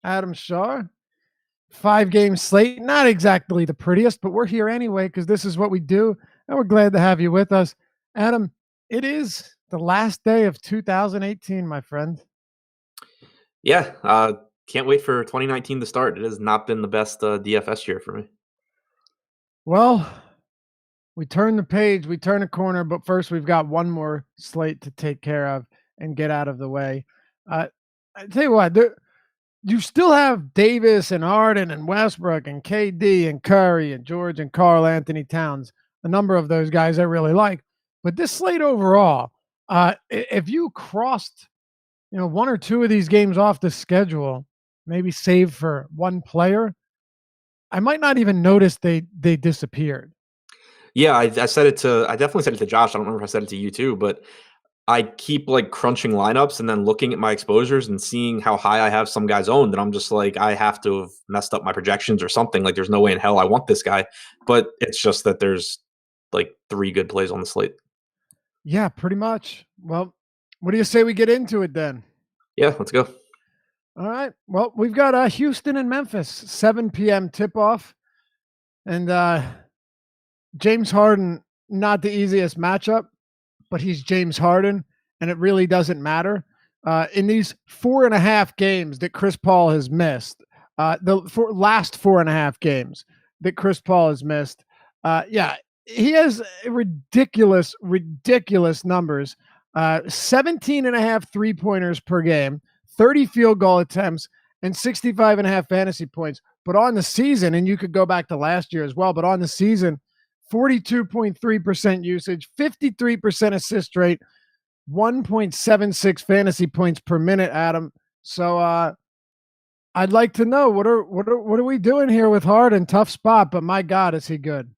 Adam Shaw. 5-game slate. Not exactly the prettiest, but we're here anyway because this is what we do, and we're glad to have you with us. Adam, it is the last day of 2018, my friend. Yeah, can't wait for 2019 to start. It has not been the best DFS year for me. Well, we turn the page, we turn a corner, but first we've got one more slate to take care of and get out of the way. I tell you what, you still have Davis and Harden and Westbrook and KD and Curry and George and Karl Anthony Towns, a number of those guys I really like. But this slate overall, if you crossed, one or two of these games off the schedule, maybe save for one player, I might not even notice they disappeared. Yeah, I definitely said it to Josh. I don't remember if I said it to you too, but I keep like crunching lineups and then looking at my exposures and seeing how high I have some guys owned. And I'm just like, I have to have messed up my projections or something. Like, there's no way in hell I want this guy. But it's just that there's like 3 good plays on the slate. Yeah, pretty much. Well, what do you say we get into it then? Yeah, let's go. All right. Well, we've got Houston and Memphis, 7 p.m. tip-off. And James Harden, not the easiest matchup, but he's James Harden, and it really doesn't matter. In these 4.5 games that Chris Paul has missed, last 4.5 games that Chris Paul has missed, he has ridiculous numbers. 17.5 3-pointers per game, 30 field goal attempts, and 65.5 fantasy points. But on the season, and you could go back to last year as well, but on the season, 42.3% usage, 53% assist rate, 1.76 fantasy points per minute, Adam. So I'd like to know what are we doing here with Harden? Tough spot, but my God, is he good?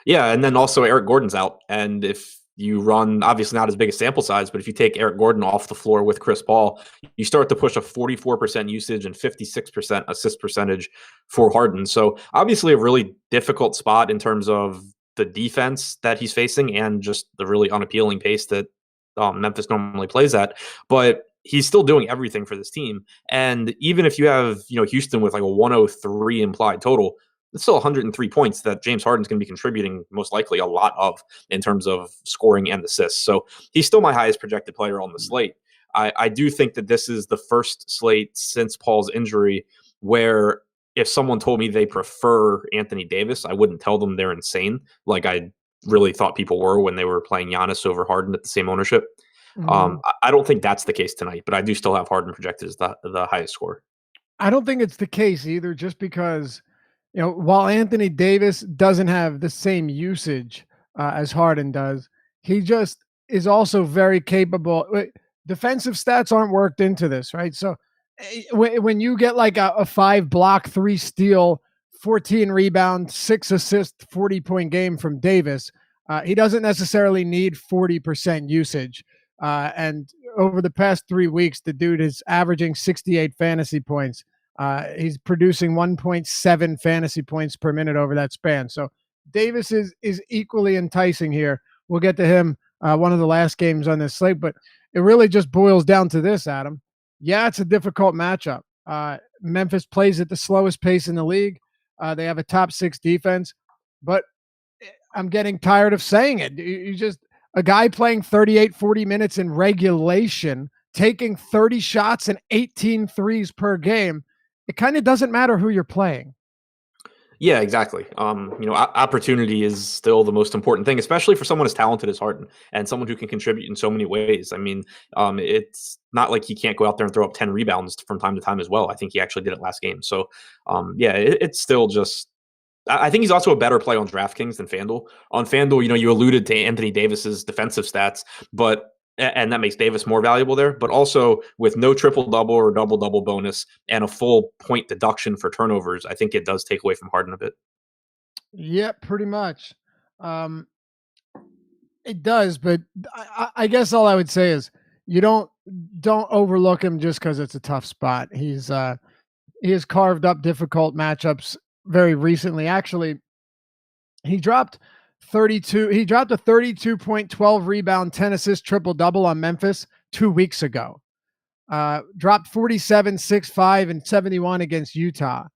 Yeah, and then also Eric Gordon's out, and if you run, obviously not as big a sample size, but if you take Eric Gordon off the floor with Chris Paul, you start to push a 44% usage and 56% assist percentage for Harden. So obviously a really difficult spot in terms of the defense that he's facing and just the really unappealing pace that Memphis normally plays at. But he's still doing everything for this team. And even if you have, Houston with like a 103 implied total, it's still 103 points that James Harden's going to be contributing most likely a lot of in terms of scoring and assists. So he's still my highest projected player on the slate. I do think that this is the first slate since Paul's injury where if someone told me they prefer Anthony Davis, I wouldn't tell them they're insane. Like I really thought people were when they were playing Giannis over Harden at the same ownership. I don't think that's the case tonight, but I do still have Harden projected as the highest score. I don't think it's the case either, just because while Anthony Davis doesn't have the same usage as Harden does, he just is also very capable. Defensive stats aren't worked into this, right? So when you get like a 5 block, 3 steal, 14 rebound, 6 assist, 40-point game from Davis, he doesn't necessarily need 40% usage. And over the past 3 weeks, the dude is averaging 68 fantasy points. He's producing 1.7 fantasy points per minute over that span. So Davis is equally enticing here. We'll get to him one of the last games on this slate, but it really just boils down to this, Adam. Yeah, it's a difficult matchup. Memphis plays at the slowest pace in the league. They have a top 6 defense, but I'm getting tired of saying it. You just a guy playing 38, 40 minutes in regulation, taking 30 shots and 18 threes per game. It kind of doesn't matter who you're playing. Yeah, exactly. Opportunity is still the most important thing, especially for someone as talented as Harden and someone who can contribute in so many ways. I mean, it's not like he can't go out there and throw up 10 rebounds from time to time as well. I think he actually did it last game. So, it's still just. I think he's also a better play on DraftKings than FanDuel. On FanDuel, you alluded to Anthony Davis's defensive stats, and that makes Davis more valuable there. But also with no triple-double or double-double bonus and a full point deduction for turnovers, I think it does take away from Harden a bit. Yeah, pretty much. It does, but I guess all I would say is you don't overlook him just because it's a tough spot. He has carved up difficult matchups very recently. Actually, he dropped 32. He dropped a 32 point, 12 rebound, 10 assist triple double on Memphis 2 weeks ago. Dropped 47, 6-5, and 71 against Utah.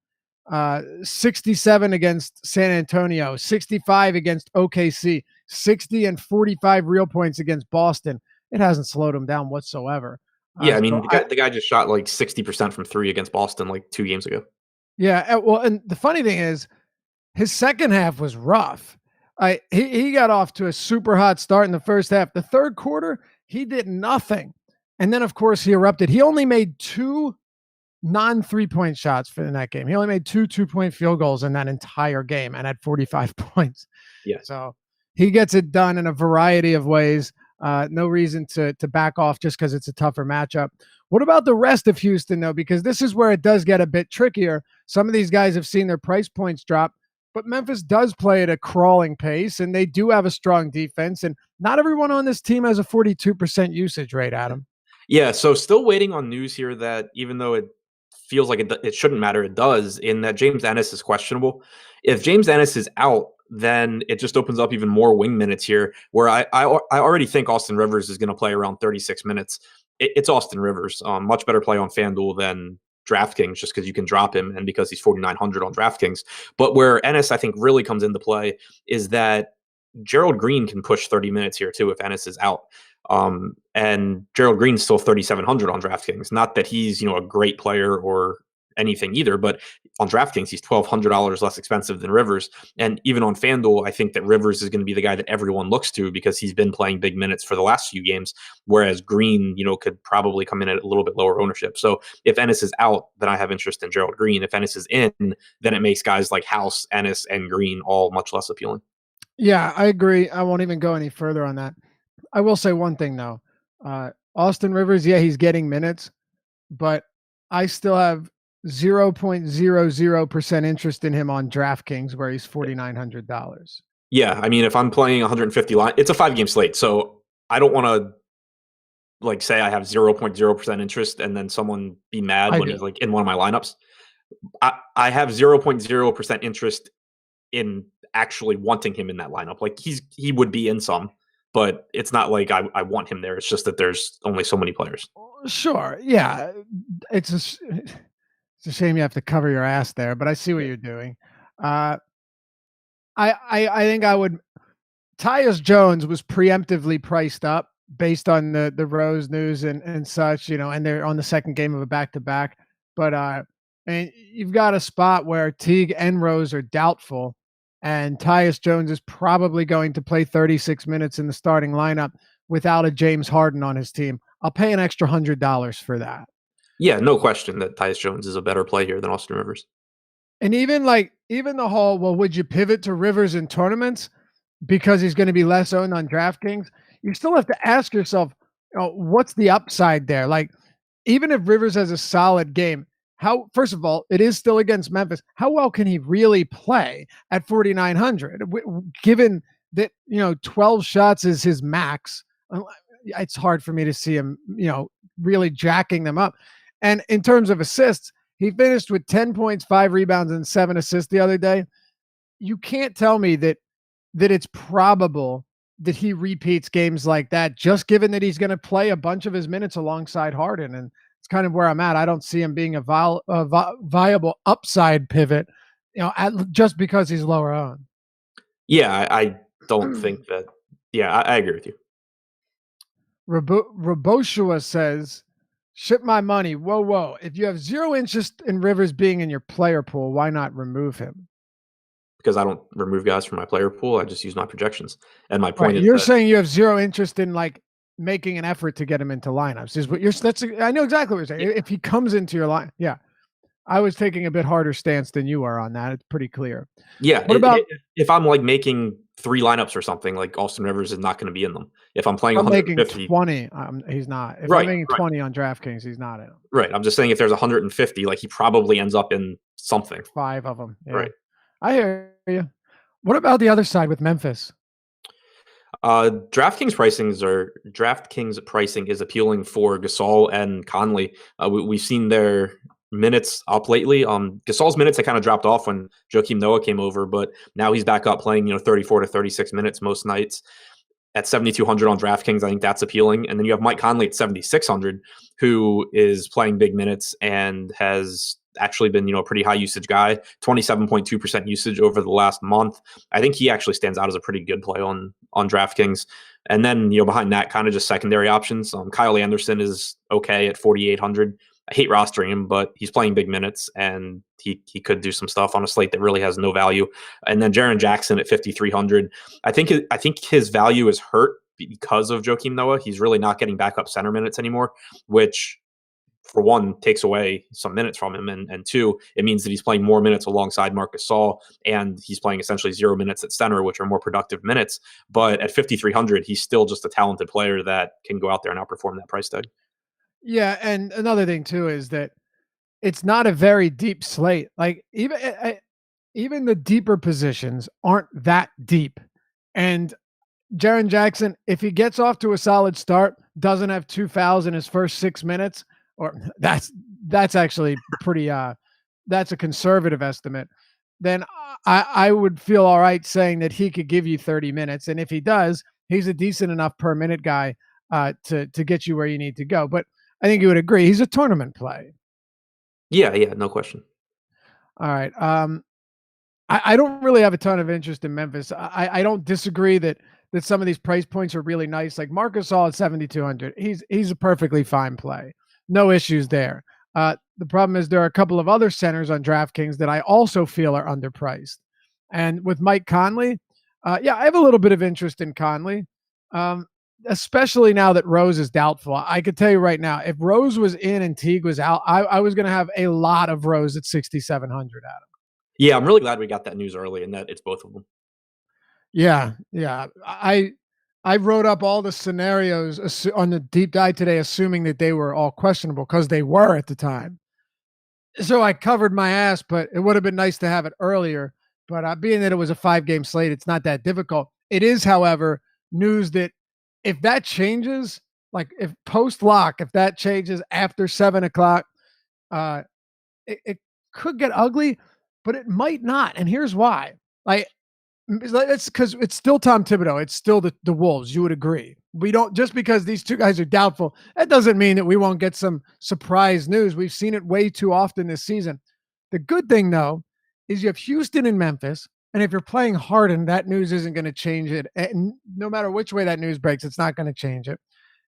67 against San Antonio, 65 against OKC, 60 and 45 real points against Boston. It hasn't slowed him down whatsoever. Yeah, I So mean, the guy just shot like 60% from three against Boston like 2 games ago. yeah, well, and the funny thing is, his second half was rough. He got off to a super hot start in the first half. The third quarter, he did nothing. And then, of course, he erupted. He only made 2 non-3-point shots for in that game. He only made 2 2-point field goals in that entire game and had 45 points. Yeah. So he gets it done in a variety of ways. No reason to back off just because it's a tougher matchup. What about the rest of Houston, though? Because this is where it does get a bit trickier. Some of these guys have seen their price points drop, but Memphis does play at a crawling pace, and they do have a strong defense. And not everyone on this team has a 42% usage rate, Adam. Yeah, so still waiting on news here that even though it feels like it shouldn't matter, it does, in that James Ennis is questionable. If James Ennis is out, then it just opens up even more wing minutes here, where I already think Austin Rivers is going to play around 36 minutes. It's Austin Rivers. Much better play on FanDuel than DraftKings, just because you can drop him and because he's 4,900 on DraftKings. But where Ennis, I think, really comes into play is that Gerald Green can push 30 minutes here too if Ennis is out. And Gerald Green's still 3,700 on DraftKings. Not that he's, a great player or anything either, but on DraftKings, he's $1,200 less expensive than Rivers. And even on FanDuel, I think that Rivers is going to be the guy that everyone looks to because he's been playing big minutes for the last few games, whereas Green, could probably come in at a little bit lower ownership. So if Ennis is out, then I have interest in Gerald Green. If Ennis is in, then it makes guys like House, Ennis, and Green all much less appealing. Yeah, I agree. I won't even go any further on that. I will say one thing, though. Austin Rivers, yeah, he's getting minutes, but I still have 0.00% interest in him on DraftKings, where he's $4,900. Yeah, I mean, if I'm playing 150 line, it's a 5-game slate, so I don't want to say I have 0.0% interest and then someone be mad when he's in one of my lineups. I have 0.0% interest in actually wanting him in that lineup. He would be in some, but it's not like I want him there. It's just that there's only so many players. Sure. Yeah. It's a shame you have to cover your ass there, but I see what you're doing. I think I would. Tyus Jones was preemptively priced up based on the Rose news and such, and they're on the second game of a back-to-back. But and you've got a spot where Teague and Rose are doubtful, and Tyus Jones is probably going to play 36 minutes in the starting lineup without a James Harden on his team. I'll pay an extra $100 for that. Yeah, no question that Tyus Jones is a better play here than Austin Rivers. And even the whole, well, would you pivot to Rivers in tournaments because he's going to be less owned on DraftKings? You still have to ask yourself, what's the upside there? Even if Rivers has a solid game, first of all, it is still against Memphis. How well can he really play at 4,900? Given that, 12 shots is his max, it's hard for me to see him, really jacking them up. And in terms of assists, he finished with 10 points, 5 rebounds, and 7 assists the other day. You can't tell me that it's probable that he repeats games like that, just given that he's going to play a bunch of his minutes alongside Harden. And it's kind of where I'm at. I don't see him being a viable upside pivot, just because he's lower owned. Yeah, I don't think that. Yeah, I agree with you. Raboshua says, ship my money. Whoa. If you have zero interest in Rivers being in your player pool, why not remove him? Because I don't remove guys from my player pool. I just use my projections. And my point is, you're saying you have zero interest in making an effort to get him into lineups. Is what I know exactly what you're saying. Yeah. If he comes into your line, yeah. I was taking a bit harder stance than you are on that. It's pretty clear. Yeah. What about if I'm making 3 lineups or something, Austin Rivers is not going to be in them. If I'm playing 150, 20, he's not. If I'm making 20 on DraftKings, he's not in them. Right. I'm just saying if there's 150, he probably ends up in something. 5 of them. Yeah. Right. I hear you. What about the other side with Memphis? DraftKings pricing is appealing for Gasol and Conley. We've seen their minutes up lately. Gasol's minutes had kind of dropped off when Joakim Noah came over, but now he's back up playing 34 to 36 minutes most nights. at 7,200 on DraftKings. I think that's appealing. And then you have Mike Conley at 7,600, who is playing big minutes and has actually been, a pretty high usage guy, 27.2% usage over the last month. I think he actually stands out as a pretty good play on DraftKings. And then, behind that, kind of just secondary options. Kyle Anderson is okay at 4,800. I hate rostering him, but he's playing big minutes and he could do some stuff on a slate that really has no value. And then Jaren Jackson at 5,300. I think his value is hurt because of Joakim Noah. He's really not getting backup center minutes anymore, which for one takes away some minutes from him, and two, it means that he's playing more minutes alongside Marc Gasol, and he's playing essentially 0 minutes at center, which are more productive minutes. But at 5,300, he's still just a talented player that can go out there and outperform that price tag. Yeah, and another thing too is that it's not a very deep slate. Like even the deeper positions aren't that deep. And Jaren Jackson, if he gets off to a solid start, doesn't have 2 fouls in his first 6 minutes, or that's actually pretty that's a conservative estimate, then I would feel all right saying that he could give you 30 minutes. And if he does, he's a decent enough per minute guy to get you where you need to go. But I think you would agree he's a tournament play. Yeah, no question. All right. I don't really have a ton of interest in Memphis. I don't disagree that some of these price points are really nice. Like Marc Gasol at 7,200. He's a perfectly fine play. No issues there. The problem is there are a couple of other centers on DraftKings that I also feel are underpriced. And with Mike Conley, I have a little bit of interest in Conley, especially now that Rose is doubtful. I could tell you right now, if Rose was in and Teague was out, I was going to have a lot of Rose at 6,700 at him. Yeah, I'm really glad we got that news early and that it's both of them. Yeah. I wrote up all the scenarios on the deep dive today, assuming that they were all questionable because they were at the time. So I covered my ass, but it would have been nice to have it earlier. But being that it was a 5-game slate, it's not that difficult. It is, however, news that if that changes, like if post lock, if that changes after 7:00, it could get ugly, but it might not. And here's why. It's because it's still Tom Thibodeau. It's still the Wolves. You would agree. We don't, just because these two guys are doubtful, that doesn't mean that we won't get some surprise news. We've seen it way too often this season. The good thing, though, is you have Houston and Memphis. And if you're playing Harden, that news isn't going to change it. And no matter which way that news breaks, it's not going to change it.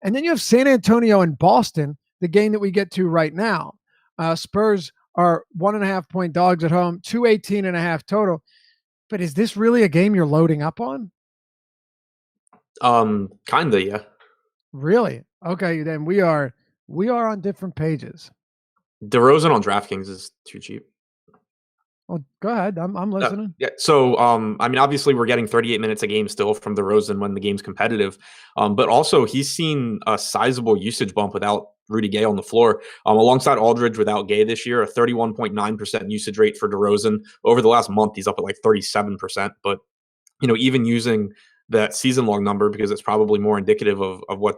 And then you have San Antonio and Boston, the game that we get to right now. Spurs are 1.5-point dogs at home, 218.5 total. But is this really a game you're loading up on? Kinda, yeah. Really? Okay, then we are on different pages. DeRozan on DraftKings is too cheap. Well, go ahead. I'm listening. Yeah. So, obviously we're getting 38 minutes a game still from DeRozan when the game's competitive. But also he's seen a sizable usage bump without Rudy Gay on the floor, alongside Aldridge without Gay this year, a 31.9% usage rate for DeRozan. Over the last month, he's up at like 37%. But, even using that season-long number, because it's probably more indicative of what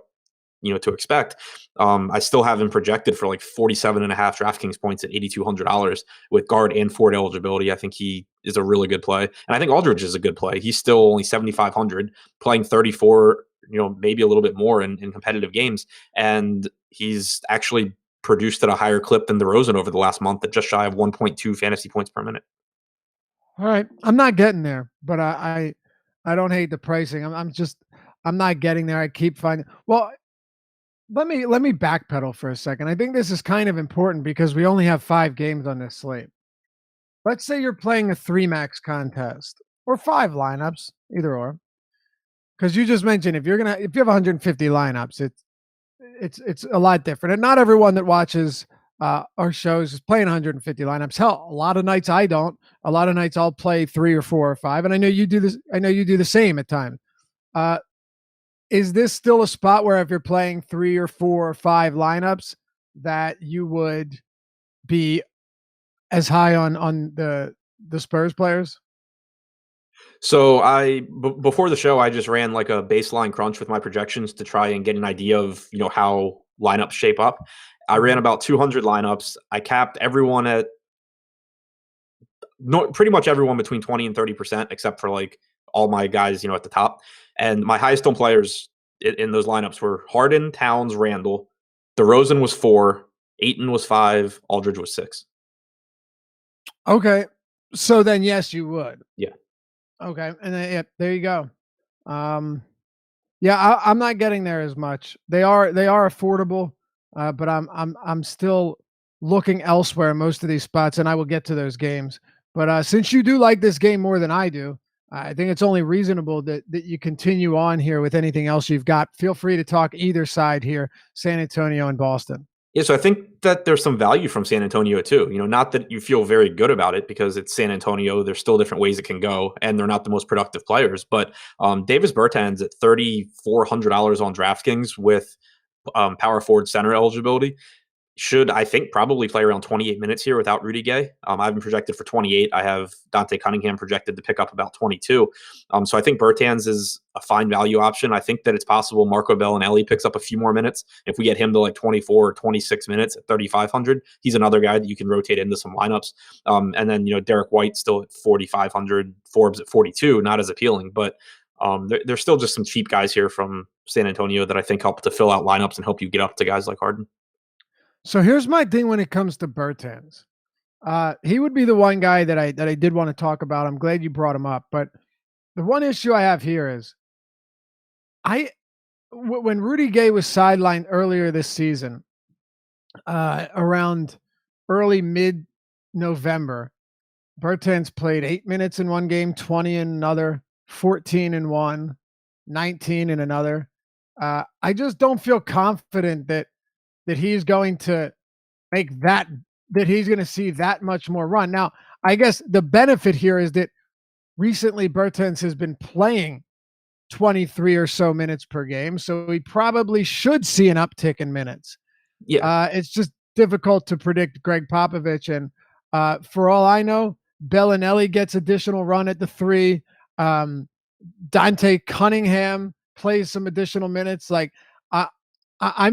to expect. I still have him projected for like 47.5 DraftKings points at $8,200 with guard and forward eligibility. I think he is a really good play. And I think Aldridge is a good play. He's still only 7,500, playing 34, maybe a little bit more in competitive games. And he's actually produced at a higher clip than DeRozan over the last month at just shy of 1.2 fantasy points per minute. All right. I'm not getting there, but I don't hate the pricing. I'm not getting there. I keep finding, well, let me backpedal for a second. I think this is kind of important because we only have 5 games on this slate. Let's say you're playing a 3-max contest or 5 lineups, either or. Because you just mentioned if you have 150 lineups, it's a lot different. And not everyone that watches our shows is playing 150 lineups. Hell, a lot of nights I don't. A lot of nights I'll play 3 or 4 or 5, and I know you do this. I know you do the same at times. Is this still a spot where if you're playing 3 or 4 or 5 lineups that you would be as high on the Spurs players? So before the show, I just ran like a baseline crunch with my projections to try and get an idea of, how lineups shape up. I ran about 200 lineups. I capped everyone at pretty much everyone between 20 and 30%, except for like all my guys, at the top. And my highest owned players in those lineups were Harden, Towns, Randall. DeRozan was 4, Ayton was 5, Aldridge was 6. Okay. So then, yes, you would. Yeah. Okay. And then, yeah, there you go. Um, yeah, I'm not getting there as much. They are affordable, but I'm still looking elsewhere in most of these spots, and I will get to those games. But since you do like this game more than I do, I think it's only reasonable that you continue on here with anything else you've got. Feel free to talk either side here, San Antonio and Boston. Yeah, so I think that there's some value from San Antonio too. Not that you feel very good about it because it's San Antonio. There's still different ways it can go, and they're not the most productive players. But Davis Bertans at $3,400 on DraftKings with power forward center eligibility should, I think, probably play around 28 minutes here without Rudy Gay. I've been projected for 28. I have Dante Cunningham projected to pick up about 22. So I think Bertans is a fine value option. I think that it's possible Marco Bellinelli picks up a few more minutes. If we get him to like 24 or 26 minutes at 3,500, he's another guy that you can rotate into some lineups. And then, Derek White still at 4,500, Forbes at 42, not as appealing, but there's still just some cheap guys here from San Antonio that I think help to fill out lineups and help you get up to guys like Harden. So here's my thing when it comes to Bertans. He would be the one guy that I did want to talk about. I'm glad you brought him up, but the one issue I have here is when Rudy Gay was sidelined earlier this season, around early mid November, Bertans played 8 minutes in one game, 20 in another, 14 in one, 19 in another. I just don't feel confident that he's going to make that he's going to see that much more run. Now, I guess the benefit here is that recently Bertans has been playing 23 or so minutes per game, so he probably should see an uptick in minutes. Yeah. It's just difficult to predict Greg Popovich, and for all I know, Bellinelli gets additional run at the 3. Dante Cunningham plays some additional minutes. Like I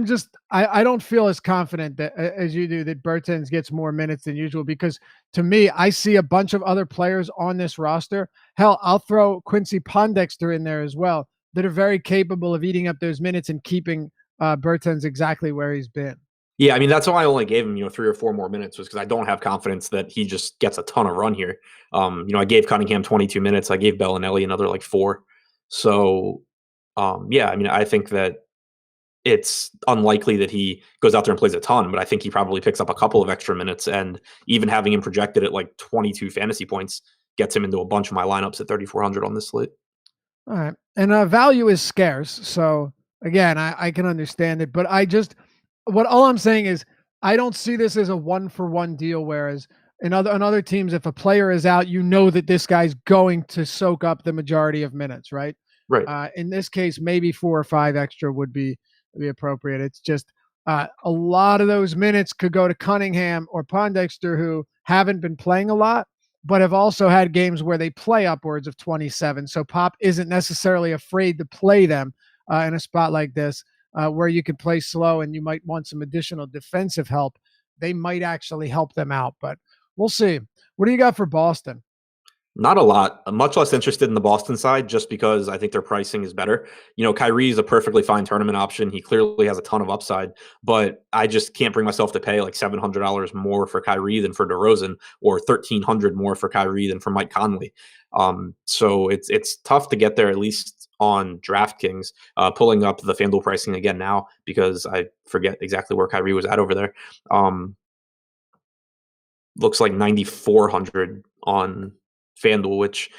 don't feel as confident that as you do that Bertans gets more minutes than usual, because to me, I see a bunch of other players on this roster. Hell, I'll throw Quincy Pondexter in there as well, that are very capable of eating up those minutes and keeping Bertans exactly where he's been. Yeah, I mean, that's why I only gave him, 3 or 4 more minutes, was because I don't have confidence that he just gets a ton of run here. I gave Cunningham 22 minutes. I gave Bellinelli another like 4. So, yeah, I mean, I think that it's unlikely that he goes out there and plays a ton, but I think he probably picks up a couple of extra minutes, and even having him projected at like 22 fantasy points gets him into a bunch of my lineups at 3,400 on this slate. All right. And value is scarce. So again, I can understand it, but all I'm saying is I don't see this as a 1-for-1 deal. Whereas in other teams, if a player is out, that this guy's going to soak up the majority of minutes, right? Right. In this case, maybe 4 or 5 extra would be appropriate. It's just a lot of those minutes could go to Cunningham or Pondexter, who haven't been playing a lot, but have also had games where they play upwards of 27. So Pop isn't necessarily afraid to play them in a spot like this, where you can play slow and you might want some additional defensive help. They might actually help them out, but we'll see. What do you got for Boston? Not a lot. I'm much less interested in the Boston side just because I think their pricing is better. Kyrie is a perfectly fine tournament option. He clearly has a ton of upside, but I just can't bring myself to pay like $700 more for Kyrie than for DeRozan, or $1,300 more for Kyrie than for Mike Conley. So it's tough to get there, at least on DraftKings. Pulling up the FanDuel pricing again now because I forget exactly where Kyrie was at over there. Looks like 9,400 on FanDuel, which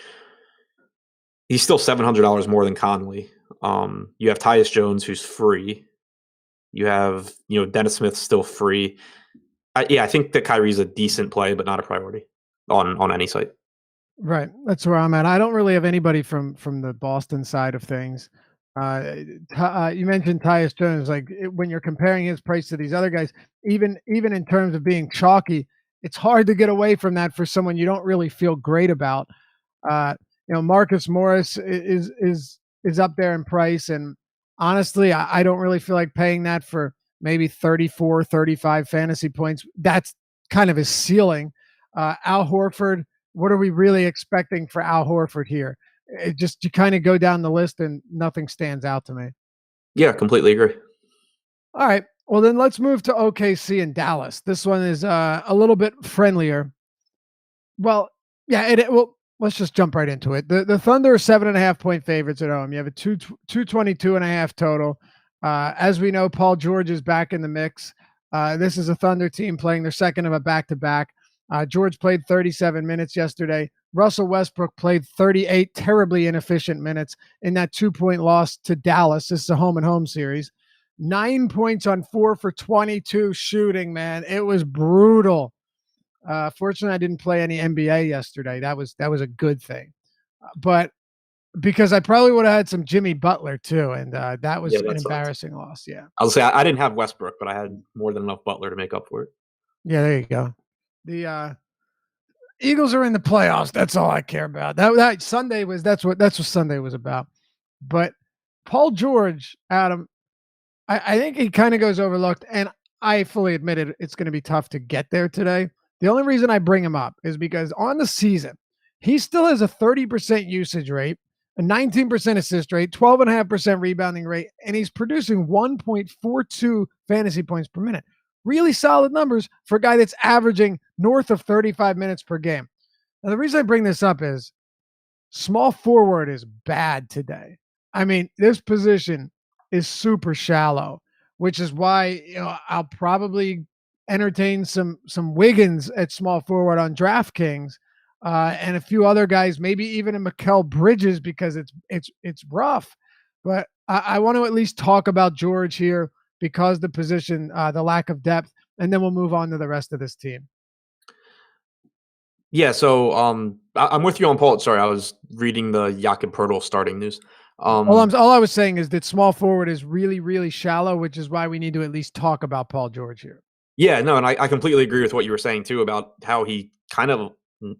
he's still $700 more than Conley. You have Tyus Jones, who's free. You have, Dennis Smith still free. I think that Kyrie's a decent play, but not a priority on any site. Right. That's where I'm at. I don't really have anybody from the Boston side of things. You mentioned Tyus Jones. Like when you're comparing his price to these other guys, even in terms of being chalky, it's hard to get away from that for someone you don't really feel great about. Marcus Morris is up there in price, and honestly, I don't really feel like paying that for maybe 34, 35 fantasy points. That's kind of his ceiling. Al Horford, what are we really expecting for Al Horford here? It just, you kind of go down the list and nothing stands out to me. Yeah, completely agree. All right. Well, then let's move to OKC and Dallas. This one is a little bit friendlier. Well, yeah, well, let's just jump right into it. The Thunder are 7.5 point favorites at home. You have a 222.5 total. As we know, Paul George is back in the mix. This is a Thunder team playing their second of a back-to-back. George played 37 minutes yesterday. Russell Westbrook played 38 terribly inefficient minutes in that 2-point loss to Dallas. This is a home-and-home series. 9 points on 4 for 22 shooting, man. It was brutal. Fortunately, I didn't play any NBA yesterday. That was a good thing. But because I probably would have had some Jimmy Butler too, and that was Yeah, an that sucks. embarrassing loss. Yeah. I'll say I didn't have Westbrook, but I had more than enough Butler to make up for it. Yeah, there you go. The Eagles are in the playoffs. That's all I care about. That Sunday was that's what Sunday was about. But Paul George, Adam, I think he kind of goes overlooked, and I fully admit it. It's going to be tough to get there today. The only reason I bring him up is because on the season, he still has a 30% usage rate, a 19% assist rate, 12.5% rebounding rate, and he's producing 1.42 fantasy points per minute. Really solid numbers for a guy that's averaging north of 35 minutes per game. Now, the reason I bring this up is small forward is bad today. I mean, this position is super shallow, which is why I'll probably entertain some Wiggins at small forward on DraftKings, and a few other guys, maybe even a Mikal Bridges, because it's rough. But I want to at least talk about George here because the position, the lack of depth, and then we'll move on to the rest of this team. Yeah, so I'm with you on Paul. Sorry, I was reading the Jakob Poeltl starting news. All I was saying is that small forward is really, really shallow, which is why we need to at least talk about Paul George here. Yeah, no, and I completely agree with what you were saying too about how he kind of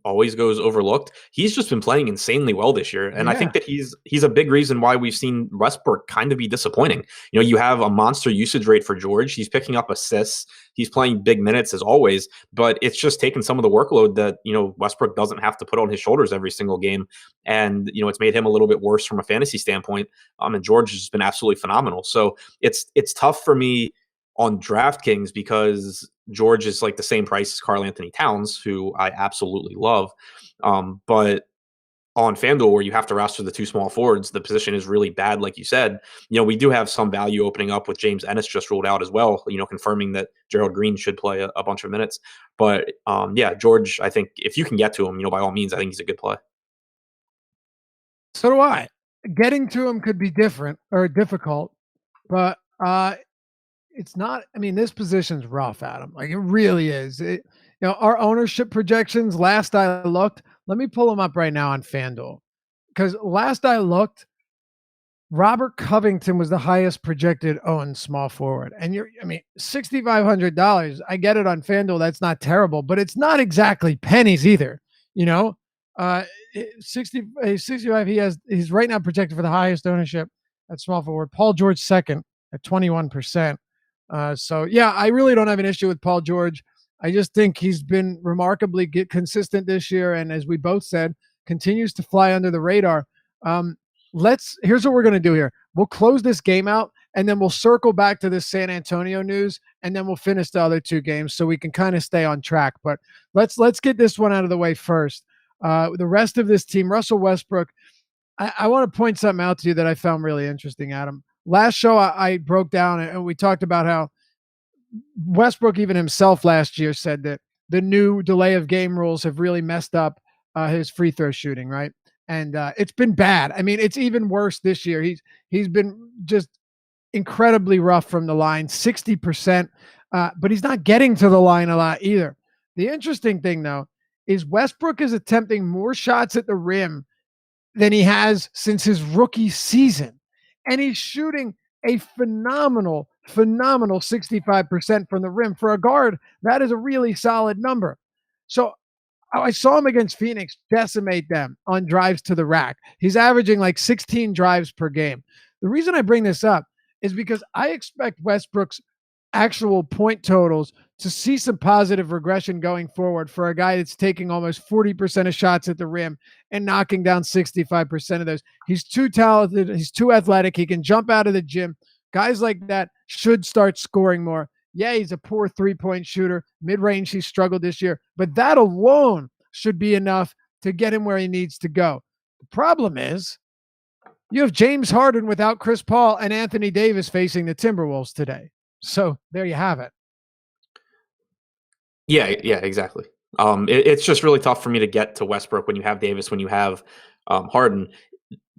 always goes overlooked. He's just been playing insanely well this year, and I think that he's a big reason why we've seen Westbrook kind of be disappointing. You have a monster usage rate for George. He's picking up assists. He's playing big minutes as always, but it's just taken some of the workload that Westbrook doesn't have to put on his shoulders every single game, and it's made him a little bit worse from a fantasy standpoint. And George has been absolutely phenomenal. So it's tough for me on DraftKings because George is like the same price as Karl Anthony Towns, who I absolutely love. But on FanDuel, where you have to roster the two small forwards, the position is really bad. Like you said, we do have some value opening up with James Ennis just ruled out as well, confirming that Gerald Green should play a bunch of minutes. But yeah, George, I think if you can get to him, by all means, I think he's a good play. So do I. Getting to him could be different or difficult, but it's not. I mean, this position's rough, Adam. Like, it really is. Our ownership projections, last I looked, let me pull them up right now on FanDuel, because last I looked, Robert Covington was the highest projected owned small forward. And $6,500. I get it on FanDuel. That's not terrible, but it's not exactly pennies either. 65. He's right now projected for the highest ownership at small forward. Paul George second at 21%. So yeah, I really don't have an issue with Paul George. I just think he's been remarkably consistent this year, and as we both said, continues to fly under the radar. Here's what we're going to do here. We'll close this game out, and then we'll circle back to this San Antonio news, and then we'll finish the other two games so we can kind of stay on track. But let's get this one out of the way first. The rest of this team, Russell Westbrook, I want to point something out to you that I found really interesting, Adam. Last show, I broke down and we talked about how Westbrook, even himself last year, said that the new delay of game rules have really messed up his free throw shooting, right? And it's been bad. I mean, it's even worse this year. He's been just incredibly rough from the line, 60%, but he's not getting to the line a lot either. The interesting thing, though, is Westbrook is attempting more shots at the rim than he has since his rookie season. And he's shooting a phenomenal 65% from the rim. For a guard, that is a really solid number. So I saw him against Phoenix decimate them on drives to the rack. He's averaging like 16 drives per game. The reason I bring this up is because I expect Westbrook's actual point totals to see some positive regression going forward for a guy that's taking almost 40% of shots at the rim and knocking down 65% of those. He's too talented. He's too athletic. He can jump out of the gym. Guys like that should start scoring more. Yeah, he's a poor 3-point shooter. Mid-range, he struggled this year. But that alone should be enough to get him where he needs to go. The problem is you have James Harden without Chris Paul and Anthony Davis facing the Timberwolves today. So there you have it. Yeah, exactly. It's just really tough for me to get to Westbrook when you have Davis, when you have Harden.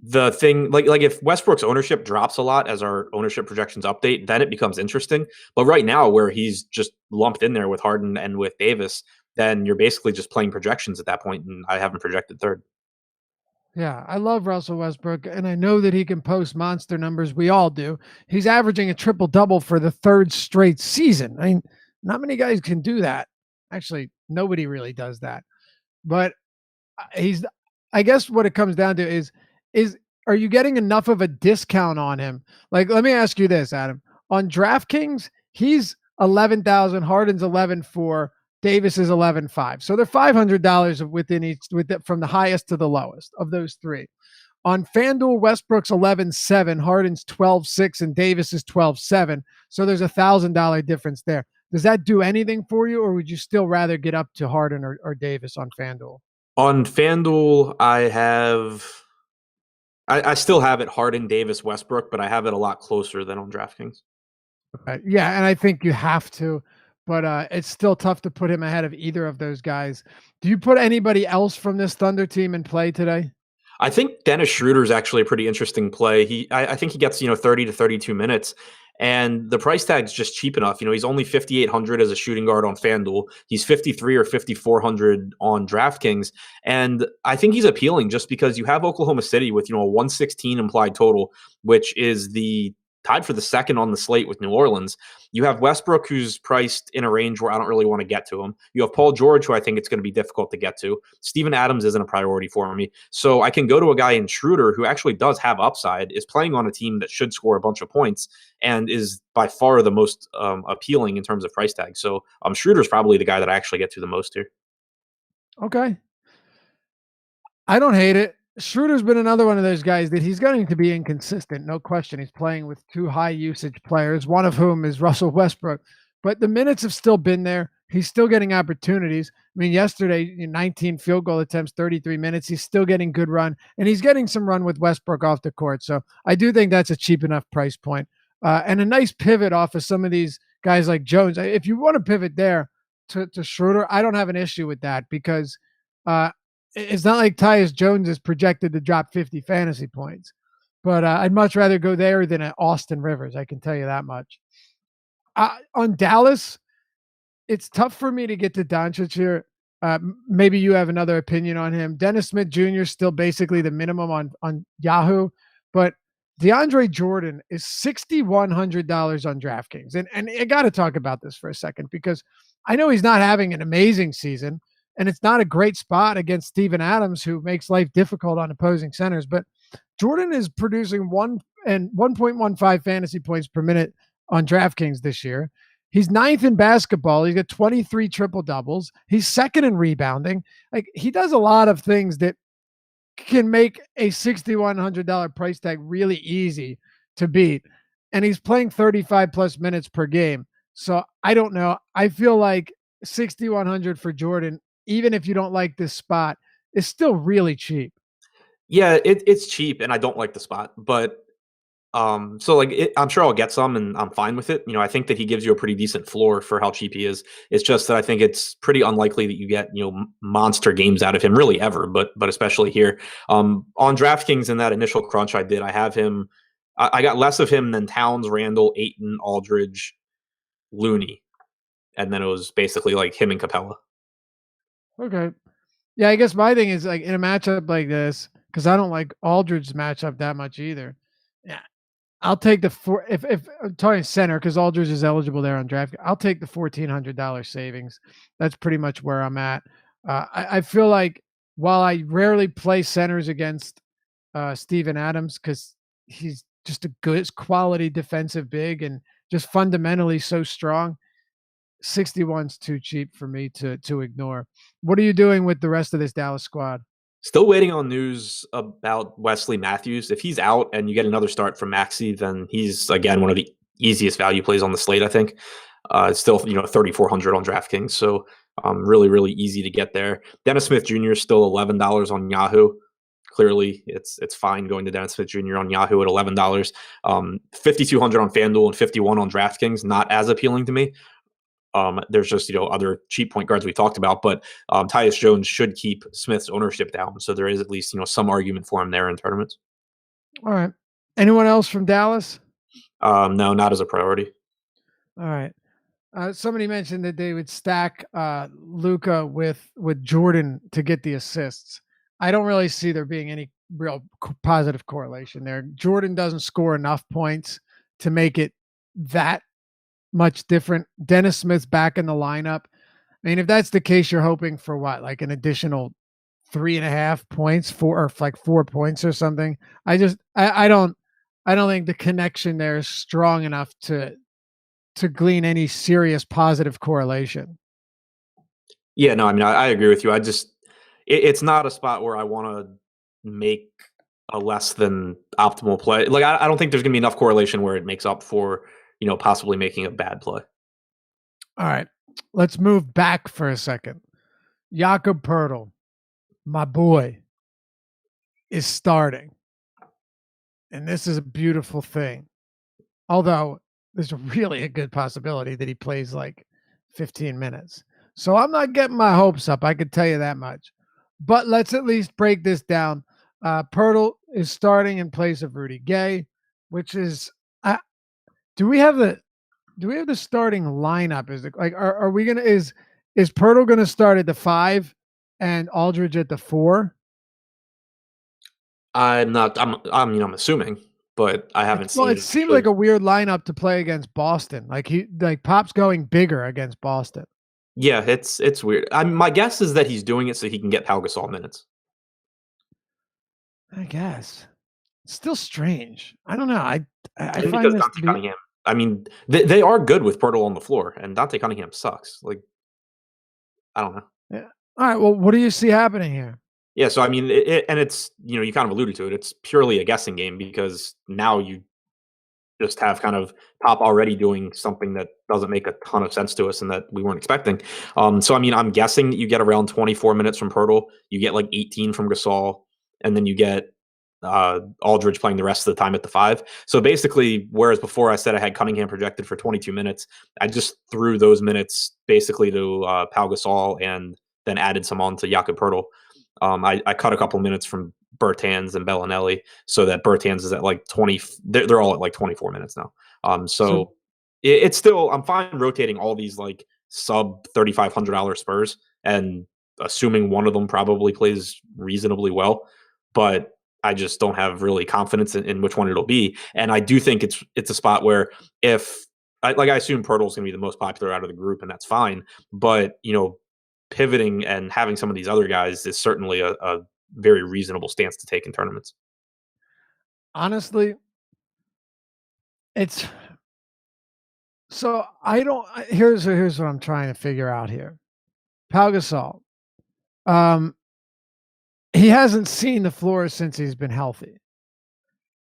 The thing, like if Westbrook's ownership drops a lot as our ownership projections update, then it becomes interesting. But right now, where he's just lumped in there with Harden and with Davis, then you're basically just playing projections at that point, and I haven't projected third. Yeah, I love Russell Westbrook, and I know that he can post monster numbers. We all do. He's averaging a triple double for the third straight season. I mean, not many guys can do that. Actually, nobody really does that. But he's, I guess what it comes down to is are you getting enough of a discount on him? Like, let me ask you this, Adam. On DraftKings, he's 11,000, Harden's 11,400, Davis is 11,500. So they're $500 within each, from the highest to the lowest of those three. On FanDuel, Westbrook's 11,700, Harden's 12,600, and Davis is 12,700. So there's $1,000 difference there. Does that do anything for you, or would you still rather get up to Harden or Davis on FanDuel? On FanDuel, I still have it Harden, Davis, Westbrook, but I have it a lot closer than on DraftKings. Okay. Yeah, and I think you have to, but it's still tough to put him ahead of either of those guys. Do you put anybody else from this Thunder team in play today? I think Dennis Schroeder is actually a pretty interesting play. I think he gets 30 to 32 minutes, and the price tag's just cheap enough. He's only 5,800 as a shooting guard on FanDuel. He's 53 or 5,400 on DraftKings, and I think he's appealing just because you have Oklahoma City with a 116 implied total, which is the tied for the second on the slate with New Orleans. You have Westbrook, who's priced in a range where I don't really want to get to him. You have Paul George, who I think it's going to be difficult to get to. Steven Adams isn't a priority for me. So I can go to a guy in Schroeder who actually does have upside, is playing on a team that should score a bunch of points, and is by far the most appealing in terms of price tag. So Schroeder's probably the guy that I actually get to the most here. Okay. I don't hate it. Schroeder's been another one of those guys that he's going to be inconsistent, no question. He's playing with two high usage players, one of whom is Russell Westbrook. But the minutes have still been there. He's still getting opportunities. I mean, yesterday, 19 field goal attempts, 33 minutes. He's still getting good run, and he's getting some run with Westbrook off the court. So I do think that's a cheap enough price point. And a nice pivot off of some of these guys like Jones. If you want to pivot there to Schroeder, I don't have an issue with that because it's not like Tyus Jones is projected to drop 50 fantasy points, but I'd much rather go there than at Austin Rivers. I can tell you that much. On Dallas, it's tough for me to get to Doncic here. Maybe you have another opinion on him. Dennis Smith Jr. is still basically the minimum on Yahoo, but DeAndre Jordan is $6,100 on DraftKings. And I got to talk about this for a second because I know he's not having an amazing season, and it's not a great spot against Steven Adams, who makes life difficult on opposing centers. But Jordan is producing 1.15 fantasy points per minute on DraftKings this year. He's ninth in basketball. He's got 23 triple doubles. He's second in rebounding. Like, he does a lot of things that can make a $6,100 price tag really easy to beat. And he's playing 35 plus minutes per game. So I don't know. I feel like 6,100 for Jordan, even if you don't like this spot, is still really cheap. Yeah, it's cheap, and I don't like the spot, but I'm sure I'll get some, and I'm fine with it. I think that he gives you a pretty decent floor for how cheap he is. It's just that I think it's pretty unlikely that you get monster games out of him, really ever, but especially here. On DraftKings in that initial crunch I did, I have him. I got less of him than Towns, Randall, Ayton, Aldridge, Looney, and then it was basically like him and Capella. Okay. Yeah, I guess my thing is, like, in a matchup like this, because I don't like Aldridge's matchup that much either. Yeah, I'll take the four. If I'm talking center, because Aldridge is eligible there on draft, I'll take the $1,400 savings. That's pretty much where I'm at. I feel like while I rarely play centers against Steven Adams because he's just a good quality defensive big, and just fundamentally so strong. 61's too cheap for me to ignore. What are you doing with the rest of this Dallas squad? Still waiting on news about Wesley Matthews. If he's out and you get another start from Maxey, then he's again one of the easiest value plays on the slate. I think it's still 3,400 on DraftKings, so really really easy to get there. Dennis Smith Jr. is still $11 on Yahoo. Clearly, it's fine going to Dennis Smith Jr. on Yahoo at $11. 5,200 on FanDuel and 51 on DraftKings. Not as appealing to me. There's just other cheap point guards we talked about, but Tyus Jones should keep Smith's ownership down, so there is at least some argument for him there in tournaments. All right. Anyone else from Dallas? No, not as a priority. All right. Somebody mentioned that they would stack Luka with Jordan to get the assists. I don't really see there being any real positive correlation there. Jordan doesn't score enough points to make it that much different. Dennis Smith's back in the lineup. I mean, if that's the case, you're hoping for what, like an additional 3.5 points, 4 points or something. I don't think the connection there is strong enough to glean any serious positive correlation. Yeah, no, I mean, I agree with you. It's not a spot where I want to make a less than optimal play. Like, I don't think there's going to be enough correlation where it makes up for, possibly making a bad play. All right, let's move back for a second. Jakob Poeltl, my boy, is starting. And this is a beautiful thing. Although there's really a good possibility that he plays like 15 minutes. So I'm not getting my hopes up. I can tell you that much. But let's at least break this down. Poeltl is starting in place of Rudy Gay, which is do we have the starting lineup? Is it like are we gonna is Poeltl gonna start at the 5 and Aldridge at the 4? I'm assuming, but I haven't seen. Well, it seemed like a weird lineup to play against Boston. Like Pop's going bigger against Boston. Yeah, it's weird. My guess is that he's doing it so he can get Pau Gasol minutes. I guess. It's still strange. I don't know. I and find because this Dante Cunningham. I mean, they are good with Poeltl on the floor, and Dante Cunningham sucks. Like, I don't know. Yeah. All right. Well, what do you see happening here? Yeah, so I mean, it's you kind of alluded to it. It's purely a guessing game because now you just have kind of Pop already doing something that doesn't make a ton of sense to us and that we weren't expecting. So I mean, I'm guessing that you get around 24 minutes from Poeltl, you get like 18 from Gasol, and then you get Aldridge playing the rest of the time at the 5. So basically, whereas before I said I had Cunningham projected for 22 minutes, I just threw those minutes basically to Pau Gasol and then added some on to Jakob Poeltl. I cut a couple minutes from Bertans and Bellinelli so that Bertans is at like 20. They're all at like 24 minutes now. So it's still, I'm fine rotating all these like sub $3,500 Spurs and assuming one of them probably plays reasonably well, but I just don't have really confidence in which one it'll be. And I do think it's a spot where if I assume Poeltl's going to be the most popular out of the group, and that's fine. But pivoting and having some of these other guys is certainly a very reasonable stance to take in tournaments. Honestly, it's so I don't. Here's what I'm trying to figure out here. Pau Gasol, he hasn't seen the floor since he's been healthy.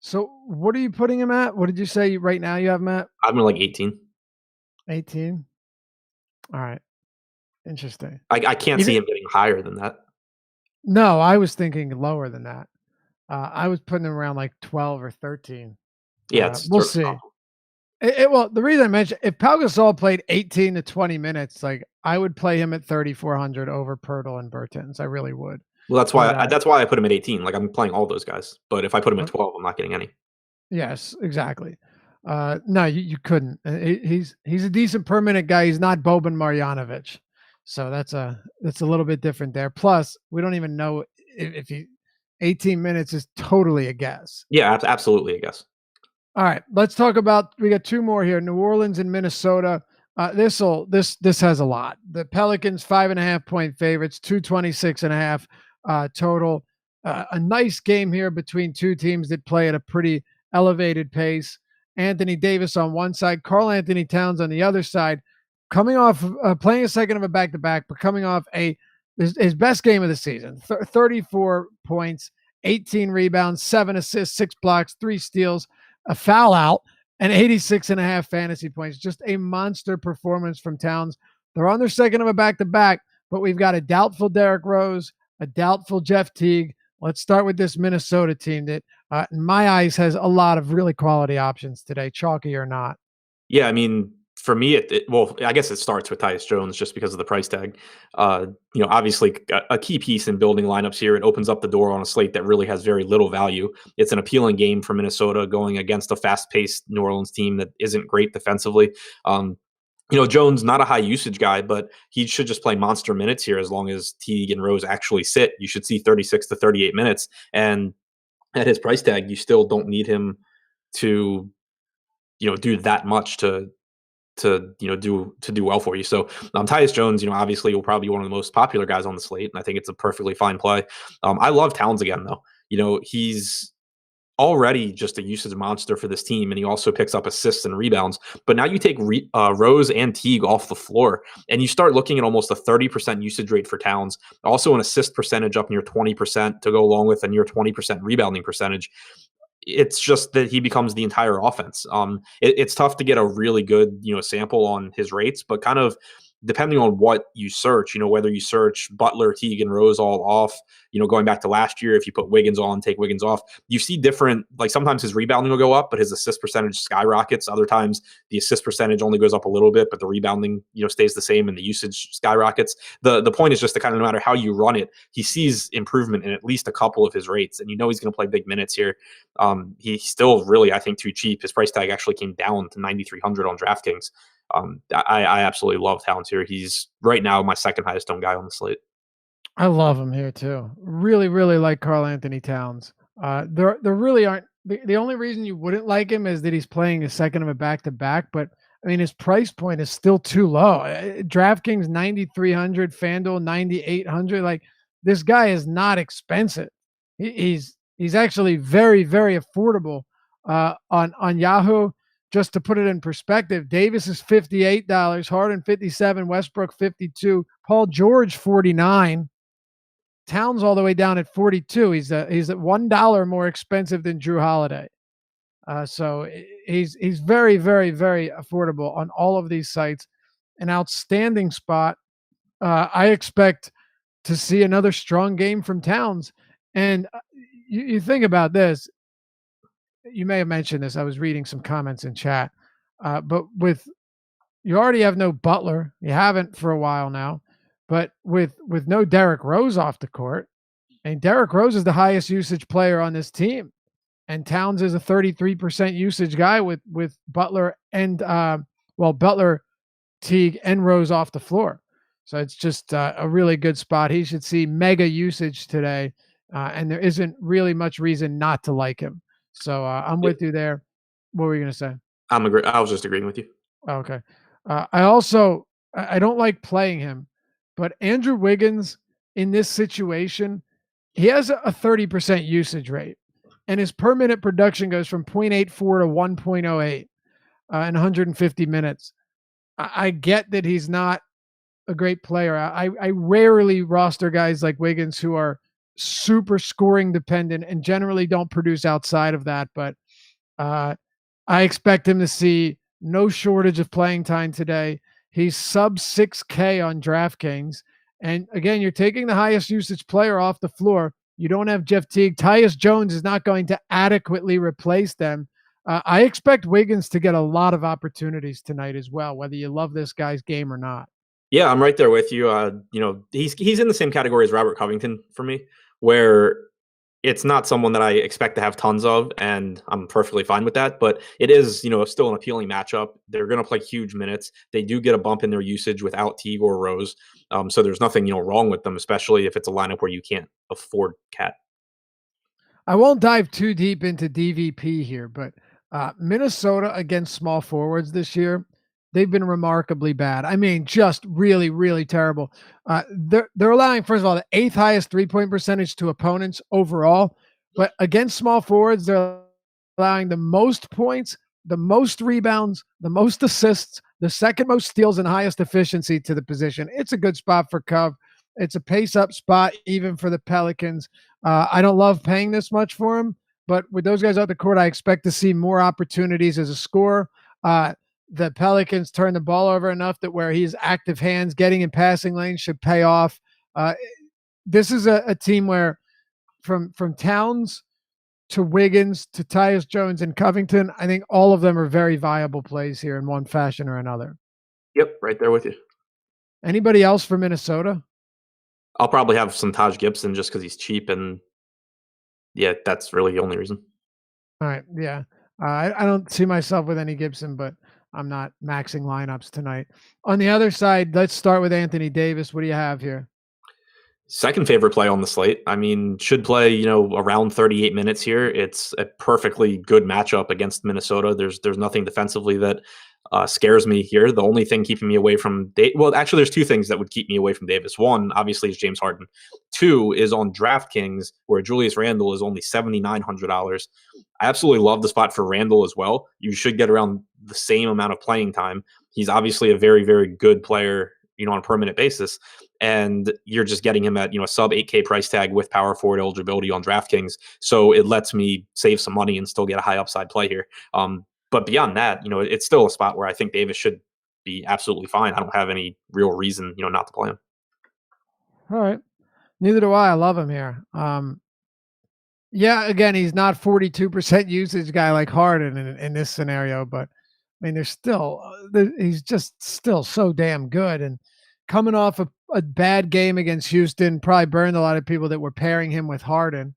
So what are you putting him at? What did you say right now you have him at? I'm like 18. 18. All right. Interesting. I can't see him getting higher than that. No, I was thinking lower than that. I was putting him around like 12 or 13. Yeah, We'll see. Well, the reason I mentioned, if Pau Gasol played 18 to 20 minutes, like I would play him at 3,400 over Poeltl and Bertans. I really would. Well, that's why I put him at 18. Like I'm playing all those guys, but if I put him at 12, I'm not getting any. Yes, exactly. No, you couldn't. He's a decent per minute guy. He's not Boban Marjanovic, so that's a little bit different there. Plus, we don't even know if he 18 minutes is totally a guess. Yeah, absolutely a guess. All right, let's talk about. We got 2 more here: New Orleans and Minnesota. This has a lot. The Pelicans 5.5 point favorites, 226.5 total. A nice game here between 2 teams that play at a pretty elevated pace. Anthony Davis on one side, Karl Anthony Towns on the other side, coming off playing a second of a back-to-back, but coming off his best game of the season, 34 points, 18 rebounds, 7 assists, 6 blocks, 3 steals, a foul out, and 86.5 fantasy points. Just a monster performance from Towns. They're on their second of a back-to-back, but we've got a doubtful Derrick Rose, a doubtful Jeff Teague. Let's start with this Minnesota team that, in my eyes, has a lot of really quality options today, chalky or not. Yeah, I mean, for me, well, I guess it starts with Tyus Jones just because of the price tag. Obviously, a key piece in building lineups here. It opens up the door on a slate that really has very little value. It's an appealing game for Minnesota going against a fast-paced New Orleans team that isn't great defensively. Jones, not a high usage guy, but he should just play monster minutes here as long as Teague and Rose actually sit. You should see 36 to 38 minutes. And at his price tag, you still don't need him to, do that much to do well for you. So Tyus Jones, obviously will probably be one of the most popular guys on the slate. And I think it's a perfectly fine play. I love Towns again, though. He's already just a usage monster for this team, and he also picks up assists and rebounds. But now you take Rose and Teague off the floor, and you start looking at almost a 30% usage rate for Towns, also an assist percentage up near 20% to go along with a near 20% rebounding percentage. It's just that he becomes the entire offense. It's tough to get a really good, sample on his rates, but kind of depending on what you search, whether you search Butler, Teague, and Rose all off, going back to last year, if you put Wiggins on, take Wiggins off, you see different, like sometimes his rebounding will go up, but his assist percentage skyrockets. Other times the assist percentage only goes up a little bit, but the rebounding, stays the same and the usage skyrockets. The point is just to kind of, no matter how you run it, he sees improvement in at least a couple of his rates, and he's going to play big minutes here. He's still really, I think, too cheap. His price tag actually came down to 9,300 on DraftKings. I absolutely love Towns here. He's right now my second highest owned guy on the slate. I love him here too. Really, really like Karl Anthony Towns. There really aren't. The only reason you wouldn't like him is that he's playing a second of a back-to-back, but I mean, his price point is still too low. DraftKings 9,300, FanDuel 9,800. Like, this guy is not expensive. He's actually very, very affordable on Yahoo. Just to put it in perspective, Davis is $58, Harden $57, Westbrook $52, Paul George $49, Towns all the way down at $42. He's at $1 more expensive than Drew Holiday. So he's very, very, very affordable on all of these sites. An outstanding spot. I expect to see another strong game from Towns. And you think about this. You may have mentioned this. I was reading some comments in chat. But you already have no Butler. You haven't for a while now. But with no Derrick Rose off the court, and Derrick Rose is the highest usage player on this team, and Towns is a 33% usage guy with Butler and Butler, Teague, and Rose off the floor. So it's just a really good spot. He should see mega usage today, and there isn't really much reason not to like him. So I'm with you there. What were you going to say? I was just agreeing with you. Okay. I don't like playing him, but Andrew Wiggins in this situation, he has a 30% usage rate, and his per minute production goes from 0.84 to 1.08 in 150 minutes. I get that he's not a great player. I rarely roster guys like Wiggins who are super scoring dependent and generally don't produce outside of that. But I expect him to see no shortage of playing time today. He's sub 6K on DraftKings. And again, you're taking the highest usage player off the floor. You don't have Jeff Teague. Tyus Jones is not going to adequately replace them. I expect Wiggins to get a lot of opportunities tonight as well, whether you love this guy's game or not. Yeah, I'm right there with you. He's in the same category as Robert Covington for me, where it's not someone that I expect to have tons of, and I'm perfectly fine with that. But it is, still an appealing matchup. They're going to play huge minutes. They do get a bump in their usage without Teague or Rose. So there's nothing, wrong with them, especially if it's a lineup where you can't afford Cat. I won't dive too deep into DVP here, but Minnesota against small forwards this year, they've been remarkably bad. I mean, just really, really terrible. They're allowing, first of all, the 8th highest 3-point percentage to opponents overall, but against small forwards, they're allowing the most points the most rebounds, the most assists, the second most steals, and highest efficiency to the position. It's a good spot for Cove. It's a pace up spot even for the Pelicans. I don't love paying this much for him, but with those guys out the court, I expect to see more opportunities as a scorer. The Pelicans turn the ball over enough that where he's active hands, getting in passing lanes should pay off. This is a team where from Towns to Wiggins to Tyus Jones and Covington, I think all of them are very viable plays here in one fashion or another. Yep, right there with you. Anybody else for Minnesota? I'll probably have some Taj Gibson just because he's cheap, and yeah, that's really the only reason. All right, yeah. I don't see myself with any Gibson, but I'm not maxing lineups tonight. On the other side, let's start with Anthony Davis. What do you have here? Second favorite play on the slate. I mean, should play, around 38 minutes here. It's a perfectly good matchup against Minnesota. There's nothing defensively that scares me here. The only thing keeping me away from well, actually, there's two things that would keep me away from Davis. One, obviously, is James Harden. Two is on DraftKings, where Julius Randle is only $7,900. I absolutely love the spot for Randle as well. You should get around the same amount of playing time. He's obviously a very, very good player, on a permanent basis. And you're just getting him at, a sub 8K price tag with power forward eligibility on DraftKings. So it lets me save some money and still get a high upside play here. But beyond that, it's still a spot where I think Davis should be absolutely fine. I don't have any real reason, not to play him. All right. Neither do I. I love him here. Yeah, again, he's not 42% usage guy like Harden in this scenario, but I mean, he's just still so damn good. And coming off a bad game against Houston, probably burned a lot of people that were pairing him with Harden.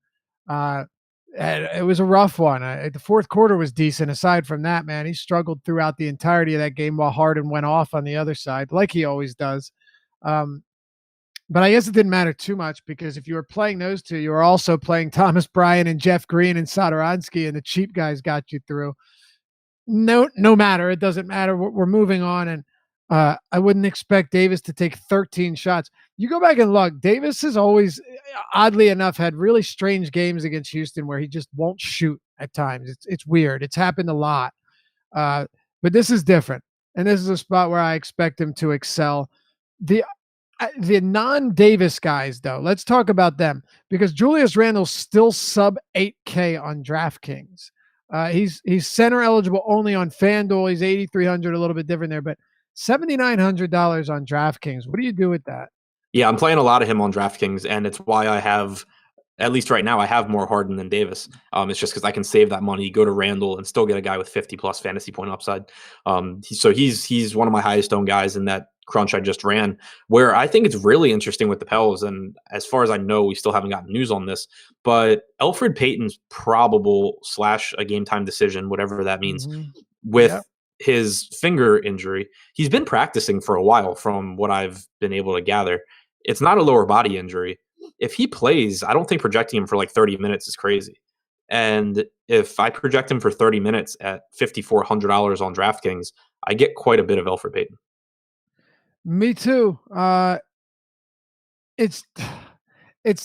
And it was a rough one. The fourth quarter was decent. Aside from that, man, he struggled throughout the entirety of that game while Harden went off on the other side, like he always does. But I guess it didn't matter too much because if you were playing those two, you were also playing Thomas Bryant and Jeff Green and Satoransky, and the cheap guys got you through. No matter. It doesn't matter. We're moving on, and I wouldn't expect Davis to take 13 shots. You go back and look. Davis has always, oddly enough, had really strange games against Houston where he just won't shoot at times. It's weird. It's happened a lot. But this is different, and this is a spot where I expect him to excel. The non-Davis guys, though, let's talk about them because Julius Randle's still sub 8K on DraftKings. He's center eligible only on FanDuel. He's 8,300, a little bit different there, but $7,900 on DraftKings. What do you do with that? Yeah, I'm playing a lot of him on DraftKings, and it's why I have, at least right now, I have more Harden than Davis. It's just because I can save that money, go to Randle, and still get a guy with 50 plus fantasy point upside. So he's one of my highest owned guys in that crunch I just ran, where I think it's really interesting with the Pels. And as far as I know, we still haven't gotten news on this, but Elfrid Payton's probable / a game time decision, whatever that means, with his finger injury. He's been practicing for a while from what I've been able to gather. It's not a lower body injury. If he plays, I don't think projecting him for like 30 minutes is crazy. And if I project him for 30 minutes at $5,400 on DraftKings, I get quite a bit of Elfrid Payton. Me too. It's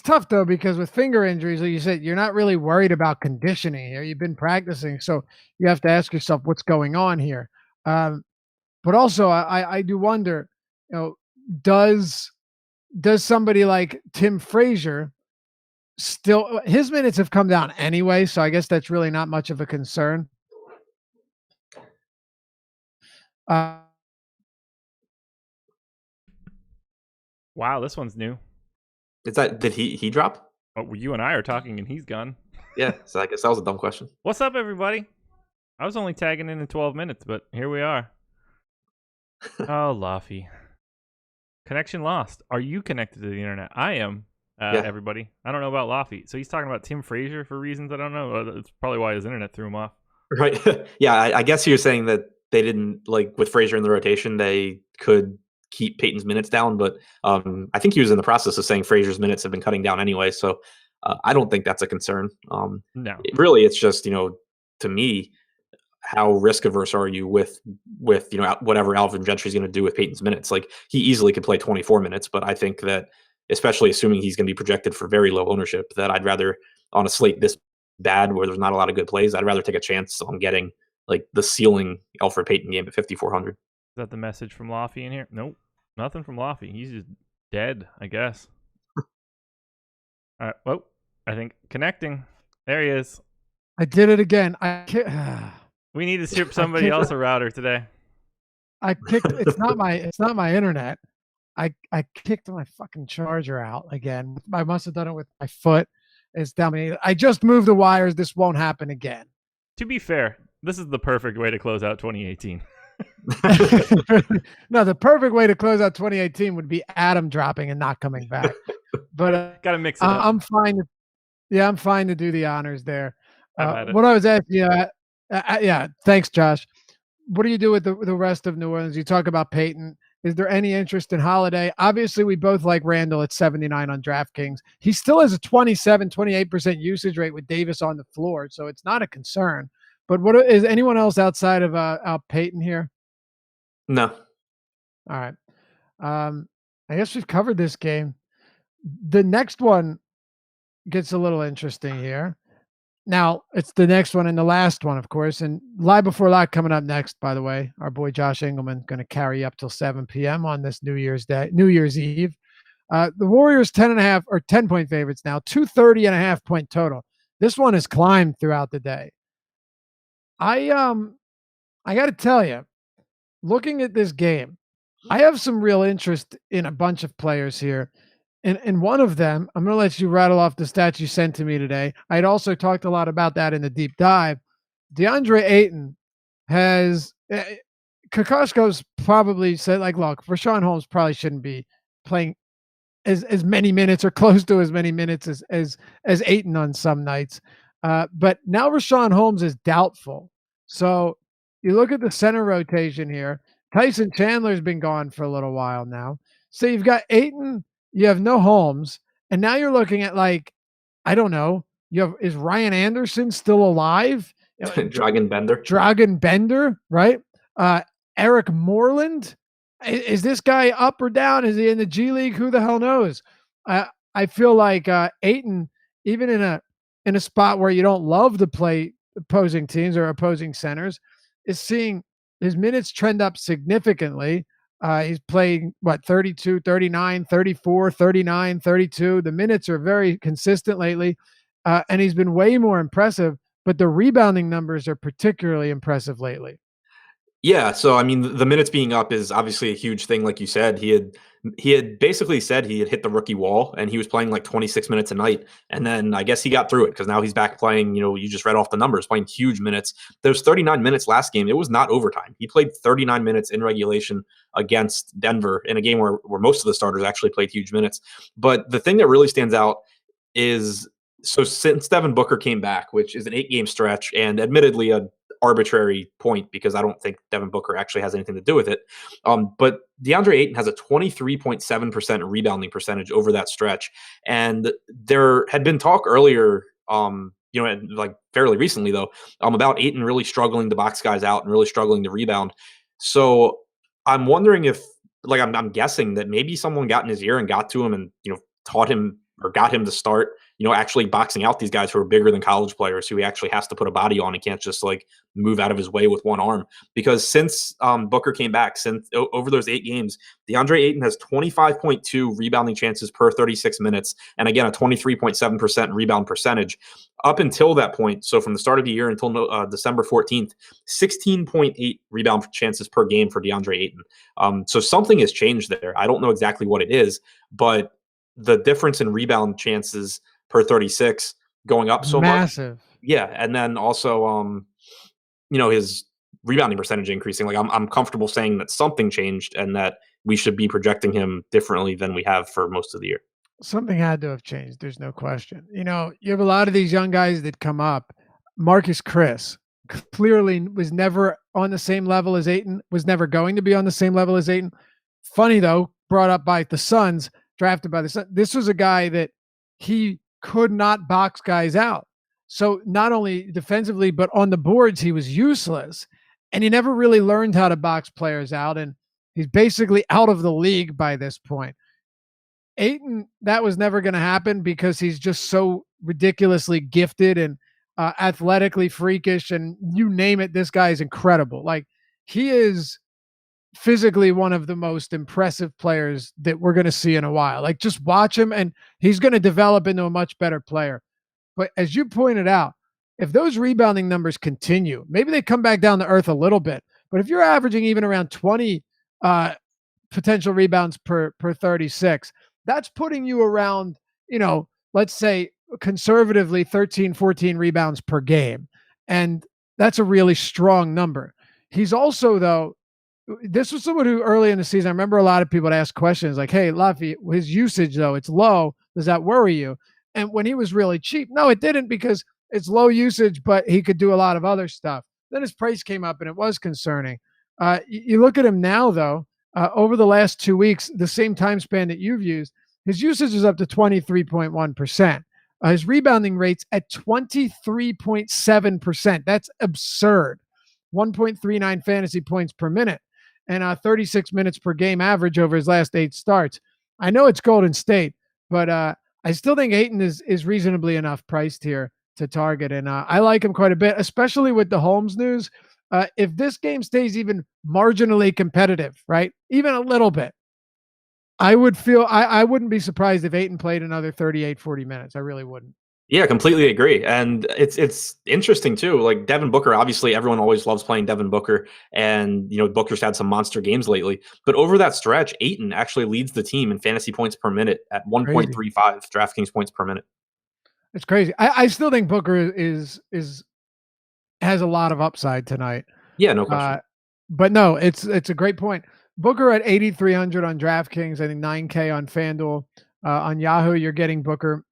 tough though because with finger injuries, like you said, you're not really worried about conditioning here. You've been practicing, so you have to ask yourself what's going on here. But also, I do wonder, does somebody like Tim Frazier still? His minutes have come down anyway, so I guess that's really not much of a concern. Wow, this one's new. Did he drop? Oh, you and I are talking and he's gone. Yeah, so I guess that was a dumb question. What's up, everybody? I was only tagging in 12 minutes, but here we are. Oh, Laffy. Connection lost. Are you connected to the internet? I am, everybody. I don't know about Laffy. So he's talking about Tim Frazier for reasons I don't know. That's probably why his internet threw him off. Right. Yeah, I guess you're saying that they didn't, like, with Frazier in the rotation, they could keep Payton's minutes down, but I think he was in the process of saying Frazier's minutes have been cutting down anyway, so I don't think that's a concern. No. Really, it's just, to me, how risk averse are you with whatever Alvin Gentry's going to do with Payton's minutes? Like, he easily could play 24 minutes, but I think that, especially assuming he's going to be projected for very low ownership, that I'd rather, on a slate this bad where there's not a lot of good plays, I'd rather take a chance on getting like the ceiling Elfrid Payton game at 5,400. Is that the message from Laffy in here? Nope, nothing from Laffy. He's just dead, I guess. All right. Well, I think connecting. There he is. I did it again. We need to ship somebody else a router today. I kicked. It's not my internet. I kicked my fucking charger out again. I must have done it with my foot. It's down me. I just moved the wires. This won't happen again. To be fair, this is the perfect way to close out 2018. No, the perfect way to close out 2018 would be Adam dropping and not coming back. But gotta mix it up. I'm fine. I'm fine to do the honors there. What I was asking you, yeah, thanks, Josh. What do you do with the rest of New Orleans? You talk about Peyton. Is there any interest in Holiday? Obviously, we both like Randall at 79 on DraftKings. He still has a 28% usage rate with Davis on the floor, so it's not a concern. But what is anyone else outside of Peyton here? No. All right. I guess we've covered this game. The next one gets a little interesting here. Now, it's the next one and the last one, of course. And Live Before Lock coming up next, by the way. Our boy Josh Engelman going to carry up till 7 p.m. on this New Year's Eve. The Warriors 10-point favorites now, 230.5 point total. This one has climbed throughout the day. I got to tell you, looking at this game, I have some real interest in a bunch of players here. And one of them, I'm going to let you rattle off the stats you sent to me today. I'd also talked a lot about that in the deep dive. DeAndre Ayton has Kokoschko's probably said, like, look, Rashawn Holmes probably shouldn't be playing as many minutes or close to as many minutes as Ayton on some nights. But now Rashawn Holmes is doubtful. So you look at the center rotation here. Tyson Chandler's been gone for a little while now. So you've got Ayton. You have no Holmes, and now you're looking at, like, I don't know. Is Ryan Anderson still alive? Dragan Bender, right? Eric Moreland. Is this guy up or down? Is he in the G League? Who the hell knows? I feel like Ayton, even in a spot where you don't love to play opposing teams or opposing centers, is seeing his minutes trend up significantly. He's playing 32, 39, 34, 39, 32. The minutes are very consistent lately. And he's been way more impressive, but the rebounding numbers are particularly impressive lately. Yeah, so I mean, the minutes being up is obviously a huge thing. Like you said, he had basically said he had hit the rookie wall, and he was playing like 26 minutes a night. And then I guess he got through it because now he's back playing. You just read off the numbers, playing huge minutes. There's 39 minutes last game. It was not overtime. He played 39 minutes in regulation against Denver in a game where most of the starters actually played huge minutes. But the thing that really stands out is, so since Devin Booker came back, which is an 8-game stretch, and admittedly a arbitrary point because I don't think Devin Booker actually has anything to do with it. But DeAndre Ayton has a 23.7% rebounding percentage over that stretch. And there had been talk earlier, like fairly recently though, about Ayton really struggling to box guys out and really struggling to rebound. So I'm wondering if, like, I'm guessing that maybe someone got in his ear and got to him and, taught him or got him to start, actually boxing out these guys who are bigger than college players, who he actually has to put a body on. He can't just like move out of his way with one arm. Because since Booker came back, since over those 8 games, DeAndre Ayton has 25.2 rebounding chances per 36 minutes, and again a 23.7% rebound percentage. Up until that point, so from the start of the year until December 14th, 16.8 rebound chances per game for DeAndre Ayton. So something has changed there. I don't know exactly what it is, but the difference in rebound chances per 36 going up so massive. Much. Yeah. And then also, his rebounding percentage increasing. Like I'm comfortable saying that something changed and that we should be projecting him differently than we have for most of the year. Something had to have changed. There's no question. You have a lot of these young guys that come up. Marcus Chris clearly was never on the same level as Ayton, was never going to be on the same level as Ayton. Funny though, brought up by the Suns, drafted by the Suns. This was a guy that he could not box guys out. So not only defensively, but on the boards, he was useless. And he never really learned how to box players out. And he's basically out of the league by this point. Ayton, that was never going to happen because he's just so ridiculously gifted and athletically freakish, and you name it, this guy is incredible. Like, he is physically one of the most impressive players that we're going to see in a while. Like, just watch him, and he's going to develop into a much better player. But as you pointed out, if those rebounding numbers continue, maybe they come back down to earth a little bit. But if you're averaging even around 20 potential rebounds per 36, that's putting you around, let's say conservatively 13, 14 rebounds per game. And that's a really strong number. He's also, though, this was someone who early in the season, I remember a lot of people would ask questions like, hey, Luffy, his usage, though, it's low. Does that worry you? And when he was really cheap, no, it didn't, because it's low usage, but he could do a lot of other stuff. Then his price came up and it was concerning. You look at him now, though, over the last 2 weeks, the same time span that you've used, his usage is up to 23.1%. His rebounding rate's at 23.7%. That's absurd. 1.39 fantasy points per minute and 36 minutes per game average over his last 8 starts. I know it's Golden State, but I still think Ayton is reasonably enough priced here to target. And I like him quite a bit, especially with the Holmes news. If this game stays even marginally competitive, right, even a little bit, I wouldn't be surprised if Ayton played another 38, 40 minutes. I really wouldn't. Yeah, completely agree. And it's interesting too. Like Devin Booker, obviously everyone always loves playing Devin Booker, and Booker's had some monster games lately. But over that stretch, Ayton actually leads the team in fantasy points per minute at 1.35 DraftKings points per minute. It's crazy. I still think Booker has a lot of upside tonight. Yeah, no question. But no, it's a great point. Booker at 8,300 on DraftKings, I think 9K on FanDuel. On Yahoo, you're getting Booker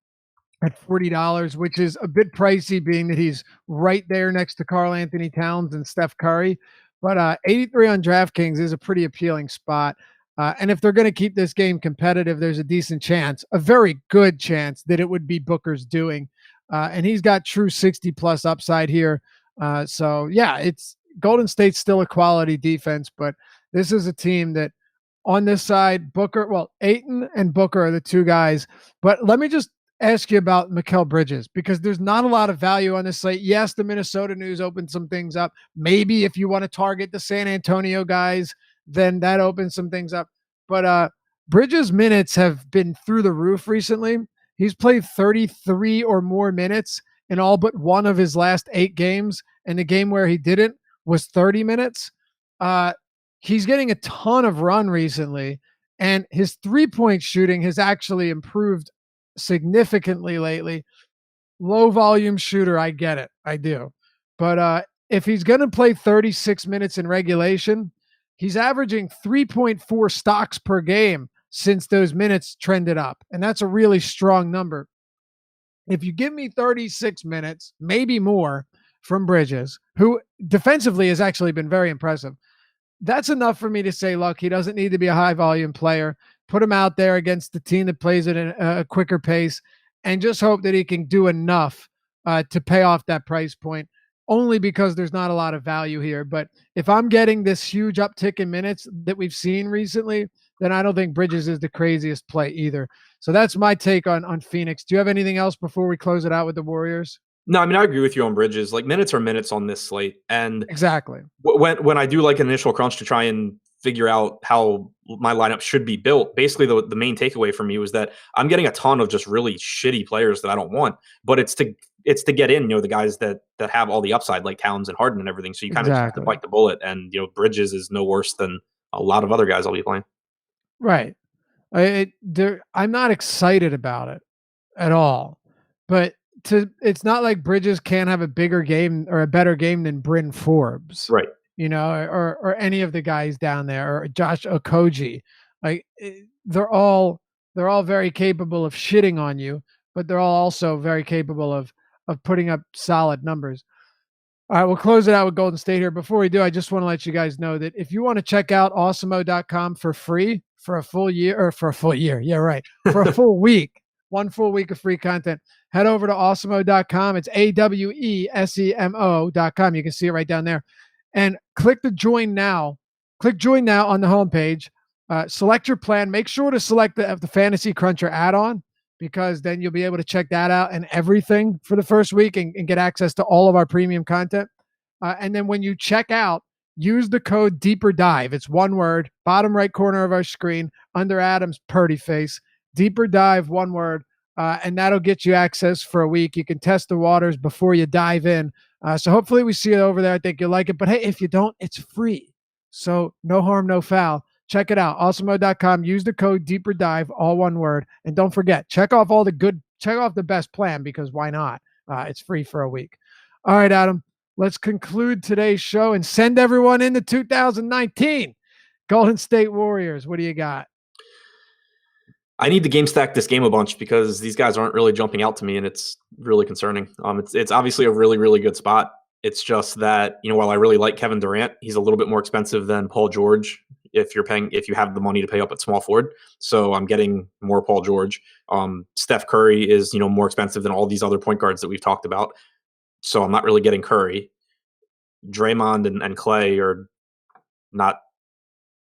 at $40, which is a bit pricey, being that he's right there next to Karl Anthony Towns and Steph Curry. But 83 on DraftKings is a pretty appealing spot. And if they're going to keep this game competitive, there's a decent chance, a very good chance, that it would be Booker's doing. And he's got true 60-plus upside here. So, yeah, it's Golden State's still a quality defense, but this is a team that on this side, Ayton and Booker are the two guys. But let me just ask you about Mikal Bridges, because there's not a lot of value on this slate. Yes, the Minnesota news opened some things up. Maybe if you want to target the San Antonio guys, then that opens some things up. But Bridges' minutes have been through the roof recently. He's played 33 or more minutes in all but one of his last 8 games, and the game where he didn't was 30 minutes. He's getting a ton of run recently, and his three-point shooting has actually improved significantly lately. Low volume shooter, I get it. I do. But if he's going to play 36 minutes in regulation, he's averaging 3.4 stocks per game since those minutes trended up. And that's a really strong number. If you give me 36 minutes, maybe more, from Bridges, who defensively has actually been very impressive, that's enough for me to say, look, he doesn't need to be a high volume player. Put him out there against the team that plays at a quicker pace, and just hope that he can do enough to pay off that price point, only because there's not a lot of value here. But if I'm getting this huge uptick in minutes that we've seen recently, then I don't think Bridges is the craziest play either. So that's my take on Phoenix. Do you have anything else before we close it out with the Warriors? No, I mean, I agree with you on Bridges. Like, minutes are minutes on this slate. And exactly, when I do like an initial crunch to try and figure out how my lineup should be built, basically the main takeaway for me was that I'm getting a ton of just really shitty players that I don't want, but it's to get in, the guys that have all the upside, like Towns and Harden and everything. So you kind of have to bite the bullet, and Bridges is no worse than a lot of other guys I'll be playing. Right. I'm not excited about it at all, but it's not like Bridges can't have a bigger game or a better game than Bryn Forbes, right? Or any of the guys down there, or Josh Okogie. Like, they're all very capable of shitting on you, but they're all also very capable of putting up solid numbers. All right, we'll close it out with Golden State here. Before we do, I just want to let you guys know that if you want to check out awesemo.com for free for a full year, for a full week, 1 full week of free content, head over to awesemo.com. It's AWESEMO.com. You can see it right down there. And click join now on the homepage. Select your plan. Make sure to select the Fantasy Cruncher add-on. because then you'll be able to check that out and everything for the first week and get access to all of our premium content. And then when you check out, use the code Deeper Dive. It's one word, bottom right corner of our screen, under Adam's purdy face. Deeper Dive, one word, and that'll get you access for a week. You can test the waters before you dive in. So hopefully we see it over there. I think you'll like it. But hey, if you don't, it's free. So no harm, no foul. Check it out. Awesemo.com. Use the code Deeper Dive, all one word. And don't forget, check off the best plan, because why not? It's free for a week. All right, Adam. Let's conclude today's show and send everyone into 2019. Golden State Warriors, what do you got? I need to game stack this game a bunch because these guys aren't really jumping out to me, and it's really concerning. It's obviously a really, really good spot. It's just that, while I really like Kevin Durant, he's a little bit more expensive than Paul George if you have the money to pay up at small forward. So I'm getting more Paul George. Steph Curry is, more expensive than all these other point guards that we've talked about. So I'm not really getting Curry. Draymond and Clay are not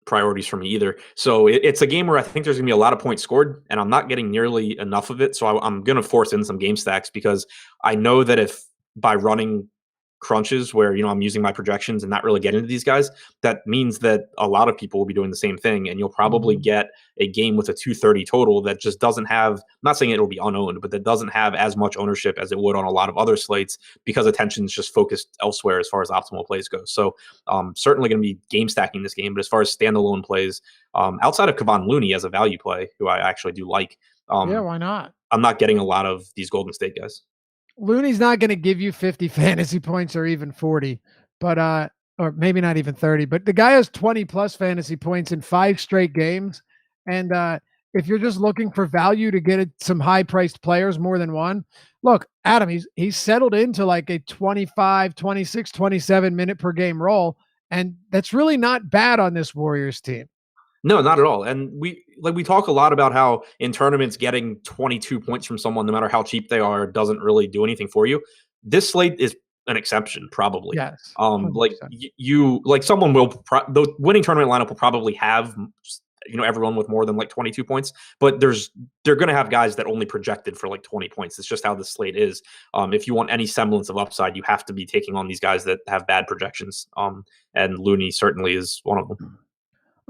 priorities for me either. So it's a game where I think there's going to be a lot of points scored, and I'm not getting nearly enough of it. So I'm going to force in some game stacks, because I know that if by running crunches where, I'm using my projections and not really getting to these guys, that means that a lot of people will be doing the same thing, and you'll probably get a game with a 230 total that just doesn't have, I'm not saying it'll be unowned, but that doesn't have as much ownership as it would on a lot of other slates, because attention is just focused elsewhere as far as optimal plays go. So certainly going to be game stacking this game. But as far as standalone plays, outside of Kevon Looney as a value play, who I actually do like, yeah, why not? I'm not getting a lot of these Golden State guys. Looney's not going to give you 50 fantasy points or even 40, but or maybe not even 30. But the guy has 20 plus fantasy points in 5 straight games. And if you're just looking for value to get some high priced players, more than one, look, Adam, he's settled into like a 25, 26, 27 minute per game role. And that's really not bad on this Warriors team. No, not at all. And we talk a lot about how in tournaments getting 22 points from someone, no matter how cheap they are, doesn't really do anything for you. This slate is an exception, probably. Yes. Someone will the winning tournament lineup will probably have everyone with more than like 22 points, but they're going to have guys that only projected for like 20 points. It's just how the slate is. If you want any semblance of upside, you have to be taking on these guys that have bad projections. And Looney certainly is one of them.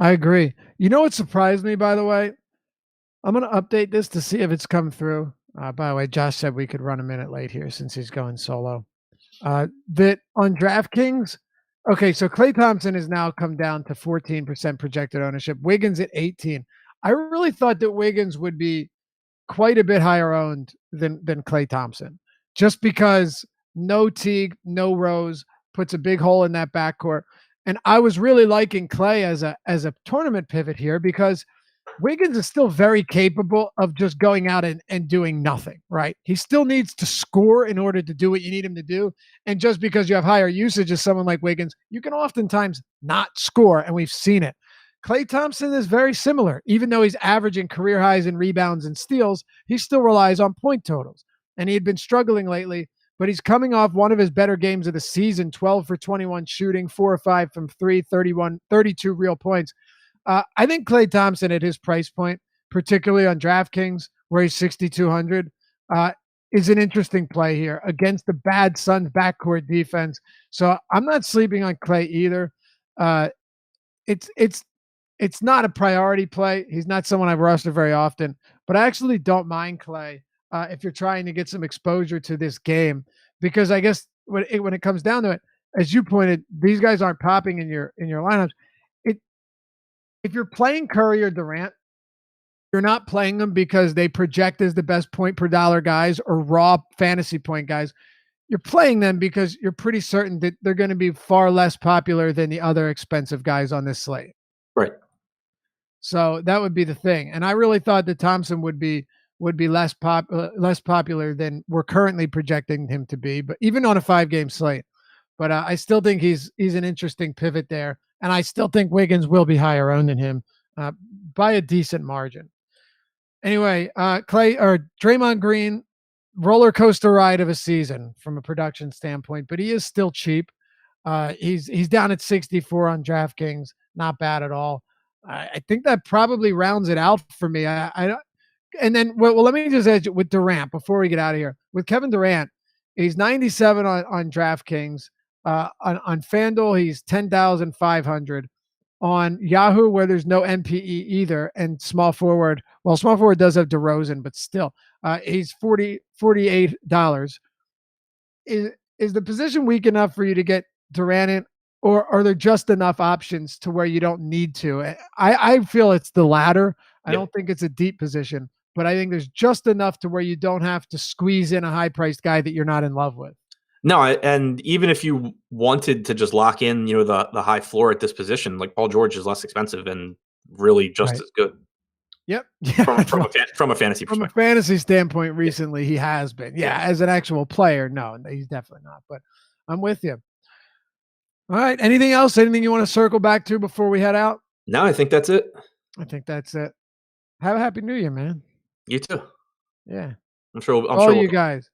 I agree. You know what surprised me, by the way? I'm going to update this to see if it's come through. By the way, Josh said we could run a minute late here since he's going solo. That on DraftKings, okay, so Klay Thompson has now come down to 14% projected ownership. Wiggins at 18. I really thought that Wiggins would be quite a bit higher owned than Klay Thompson, just because no Teague, no Rose puts a big hole in that backcourt. And I was really liking Klay as a tournament pivot here, because Wiggins is still very capable of just going out and doing nothing, right? He still needs to score in order to do what you need him to do. And just because you have higher usage as someone like Wiggins, you can oftentimes not score, and we've seen it. Klay Thompson is very similar. Even though he's averaging career highs in rebounds and steals, he still relies on point totals. And he had been struggling lately, but he's coming off one of his better games of the season, 12 for 21 shooting, 4 or 5 from 3, 32 real points. I think Klay Thompson at his price point, particularly on DraftKings, where he's 6,200, is an interesting play here against the bad Suns backcourt defense. So I'm not sleeping on Klay either. It's not a priority play. He's not someone I've rostered very often, but I actually don't mind Klay if you're trying to get some exposure to this game, because I guess when it comes down to it, as you pointed, these guys aren't popping in your lineups. If you're playing Curry or Durant, you're not playing them because they project as the best point per dollar guys or raw fantasy point guys. You're playing them because you're pretty certain that they're going to be far less popular than the other expensive guys on this slate. Right. So that would be the thing. And I really thought that Thompson would be less popular than we're currently projecting him to be, but even on a 5-game slate. But I still think he's an interesting pivot there. And I still think Wiggins will be higher owned than him by a decent margin. Anyway, Draymond Green, roller coaster ride of a season from a production standpoint, but he is still cheap. He's down at 64 on DraftKings, not bad at all. I think that probably rounds it out for me. And then, well, let me just add with Durant before we get out of here. With Kevin Durant, he's 97 on DraftKings. On FanDuel, he's 10,500. On Yahoo, where there's no MPE either, and small forward. Well, small forward does have DeRozan, but still, he's $48. Is the position weak enough for you to get Durant in, or are there just enough options to where you don't need to? I feel it's the latter. I don't think it's a deep position, but I think there's just enough to where you don't have to squeeze in a high-priced guy that you're not in love with. No, and even if you wanted to just lock in, the high floor at this position, like Paul George is less expensive and really just as good. Yep. From a fantasy perspective. From a fantasy standpoint, recently he has been. Yeah, as an actual player, no, he's definitely not. But I'm with you. All right. Anything else? Anything you want to circle back to before we head out? No, I think that's it. I think that's it. Have a happy New Year, man. You too. Yeah. I'm sure. All you guys.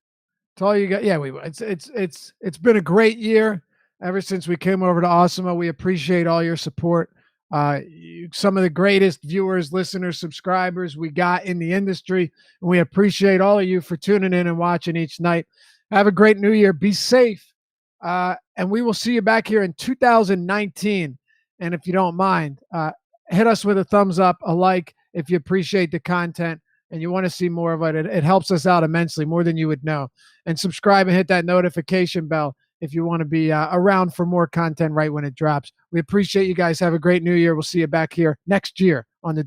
It's all you got. Yeah, we will. It's been a great year ever since we came over to Awesemo. We appreciate all your support. Some of the greatest viewers, listeners, subscribers we got in the industry, and we appreciate all of you for tuning in and watching each night. Have a great New Year. Be safe, and we will see you back here in 2019. And if you don't mind, hit us with a thumbs up, a like if you appreciate the content and you want to see more of it. It helps us out immensely, more than you would know. And subscribe and hit that notification bell if you want to be around for more content right when it drops. We appreciate you guys. Have a great New Year. We'll see you back here next year on the